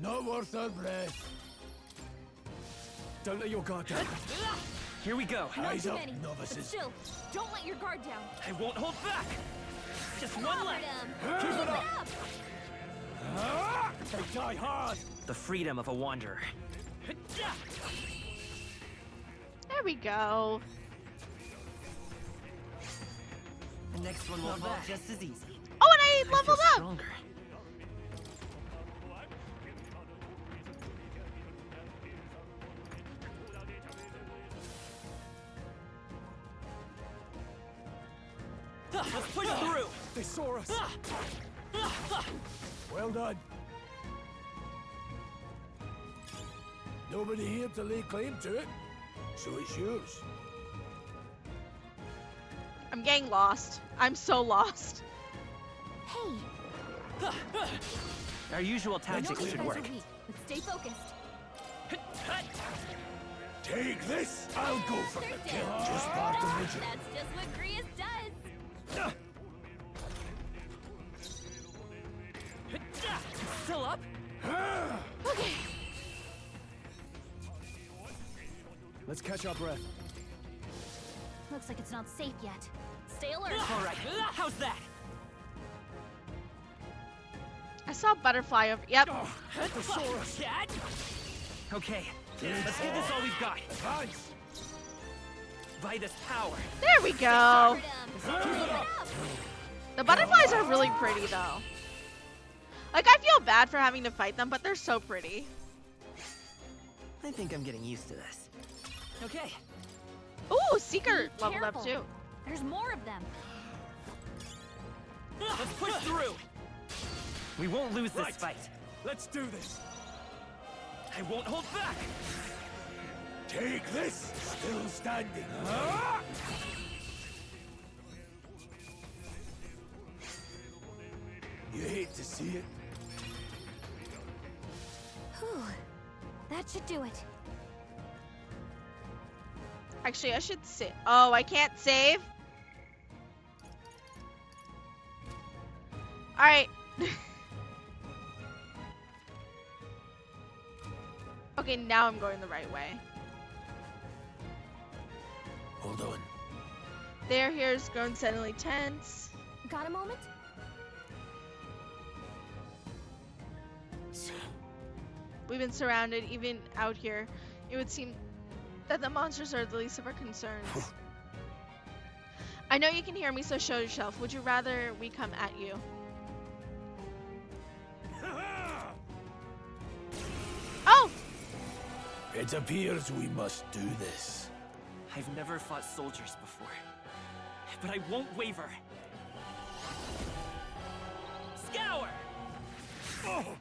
Not worth our breath. Don't let your guard down. Here we go. Not Eyes too up, many. novices. But still, don't let your guard down. I won't hold back. Just one left. Keep it up. They die hard. The freedom of a wanderer. There we go. The next one will fall just as easy. Oh, and I leveled up. Stronger. Let's push through. They saw us. Well done. Nobody here to lay claim to it, so it's yours. I'm getting lost. I'm so lost. Hey, Our usual I know tactics these should guys work. are weak, but stay focused. Take this. I'll go for the kill. Just part the mission. That's just what Grius does. Still up? Okay. Let's catch our breath. Looks like it's not safe yet. Stay alert. All right. How's that? I saw a butterfly over. Yep. Cat? Okay. Let's give this all we've got. Advance. By this power. There we go. The butterflies are really pretty though. Like, I feel bad for having to fight them, but they're so pretty. I think I'm getting used to this. Okay. Ooh, Seeker Be leveled up careful. too. There's more of them. Let's push through. We won't lose this fight. Let's do this. I won't hold back. Take this. Still standing. You hate to see it. Whew. That should do it. Actually, I should save. Oh, I can't save? Alright. Okay, now I'm going the right way. Hold on. Here's grown suddenly tense. Got a moment? We've been surrounded, even out here. It would seem that the monsters are the least of our concerns. I know you can hear me, so show yourself. Would you rather we come at you? Oh! It appears we must do this. I've never fought soldiers before, but I won't waver. Scour! Oh!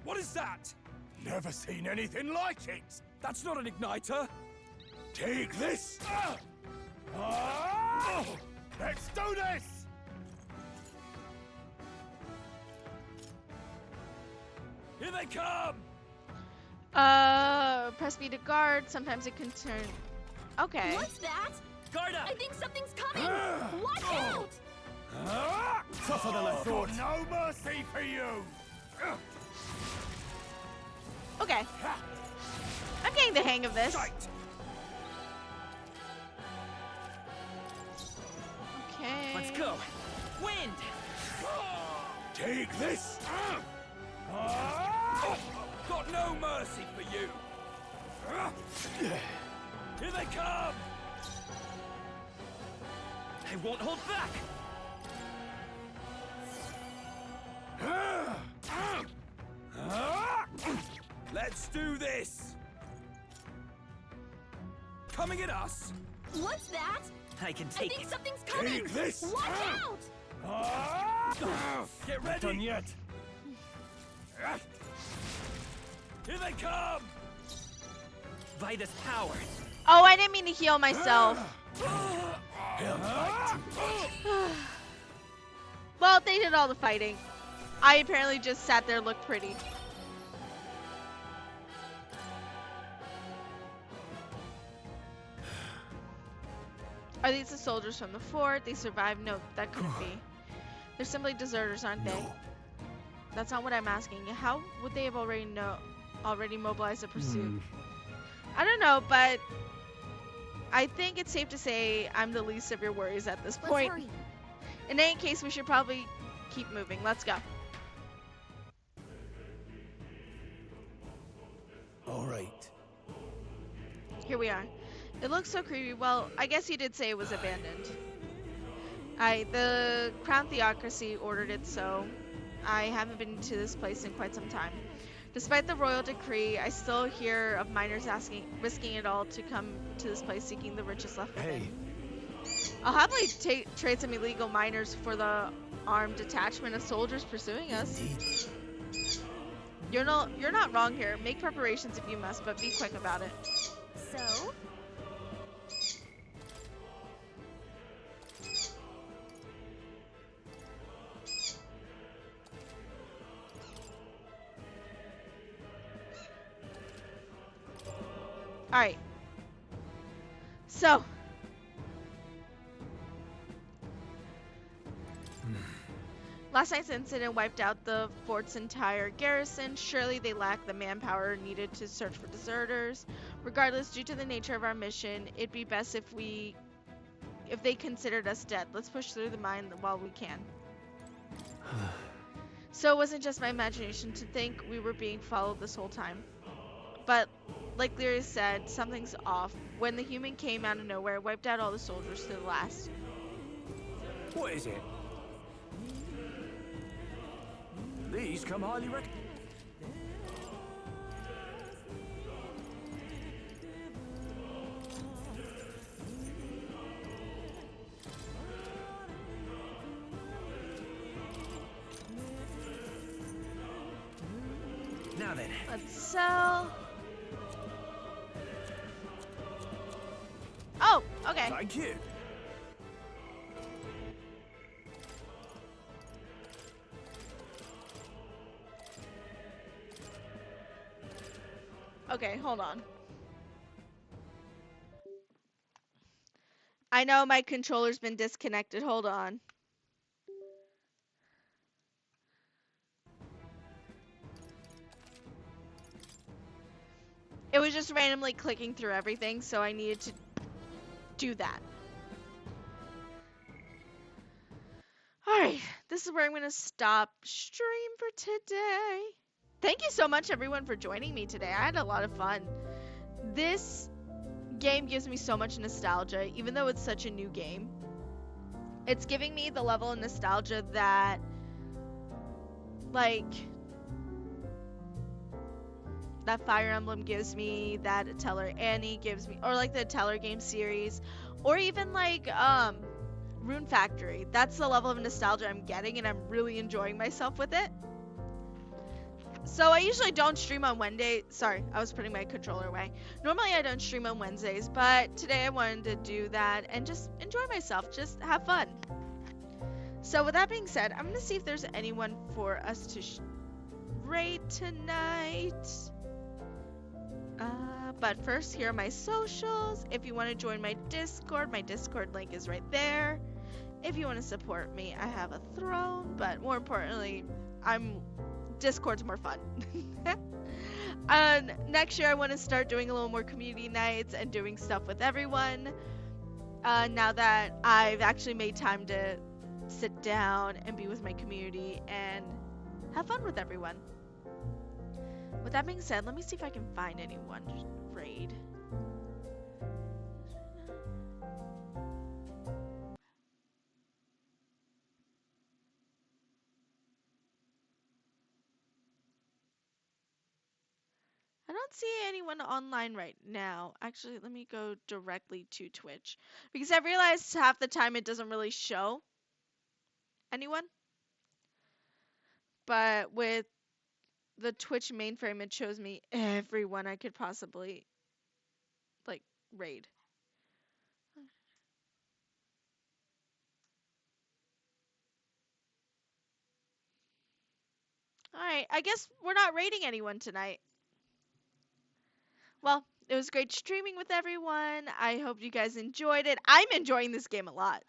What is that? Never seen anything like it. That's not an igniter. Take this. Let's do this. Here they come. Press B to guard. Sometimes it can turn. Okay. What's that? Guard up! I think something's coming. Watch out! Tougher than I thought. No mercy for you. Okay. I'm getting the hang of this. Okay. Let's go. Wind. Take this! Got no mercy for you. Here they come. I won't hold back. Let's do this! Coming at us! What's that? I can I take think it. something's coming. Take this! Watch out! Get ready! Not done yet. Here they come! By this power. Oh, I didn't mean to heal myself. Well, they did all the fighting. I apparently just sat there, looked pretty. Are these the soldiers from the fort? They survived? No, that couldn't be. They're simply deserters, aren't they? That's not what I'm asking. How would they have already mobilized a pursuit? I don't know, but I think it's safe to say I'm the least of your worries at this point. Let's hurry. In any case, we should probably keep moving. Let's go. All right. Here we are. It looks so creepy. Well, I guess you did say it was abandoned. The Crown Theocracy ordered it so. I haven't been to this place in quite some time. Despite the royal decree, I still hear of miners risking it all to come to this place seeking the riches left within. Hey. I'll happily trade some illegal miners for the armed detachment of soldiers pursuing us. You're not wrong here. Make preparations if you must, but be quick about it. So, Alright. So. Last night's incident wiped out the fort's entire garrison. Surely they lack the manpower needed to search for deserters. Regardless, due to the nature of our mission, it'd be best if they considered us dead. Let's push through the mine while we can. So it wasn't just my imagination to think we were being followed this whole time. But, like Lyria said, something's off. When the human came out of nowhere, it wiped out all the soldiers to the last. What is it? These come highly recommended. Now then. Let's sell. Oh, okay. Thank you. Okay, hold on. I know my controller's been disconnected. Hold on. It was just randomly clicking through everything, so I needed to do that. Alright, this is where I'm going to stop stream for today. Thank you so much, everyone, for joining me today. I had a lot of fun. This game gives me so much nostalgia, even though it's such a new game. It's giving me the level of nostalgia that, like, that Fire Emblem gives me, that Atelier Annie gives me, or like the Atelier game series, or even like Rune Factory. That's the level of nostalgia I'm getting, and I'm really enjoying myself with it. So I usually don't stream on Wednesday. Sorry, I was putting my controller away. Normally I don't stream on Wednesdays, but today I wanted to do that and just enjoy myself, just have fun. So with that being said, I'm gonna see if there's anyone for us to raid tonight. But first, here are my socials. If you want to join my Discord link is right there. If you want to support me, I have a throne, but more importantly, I'm Discord's more fun. Next year I want to start doing a little more community nights and doing stuff with everyone. Now that I've actually made time to sit down and be with my community and have fun with everyone. With that being said, let me see if I can find anyone to raid. I don't see anyone online right now. Actually, let me go directly to Twitch. Because I realized half the time it doesn't really show anyone. But with the Twitch mainframe, it shows me everyone I could possibly, like, raid. Alright, I guess we're not raiding anyone tonight. Well, it was great streaming with everyone. I hope you guys enjoyed it. I'm enjoying this game a lot.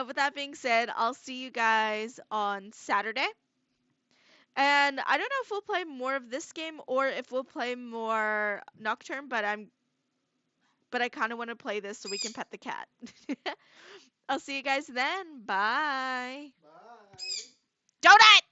With that being said, I'll see you guys on Saturday. And I don't know if we'll play more of this game or if we'll play more Nocturne, but I kind of want to play this so we can pet the cat. I'll see you guys then. Bye. Bye. Donut!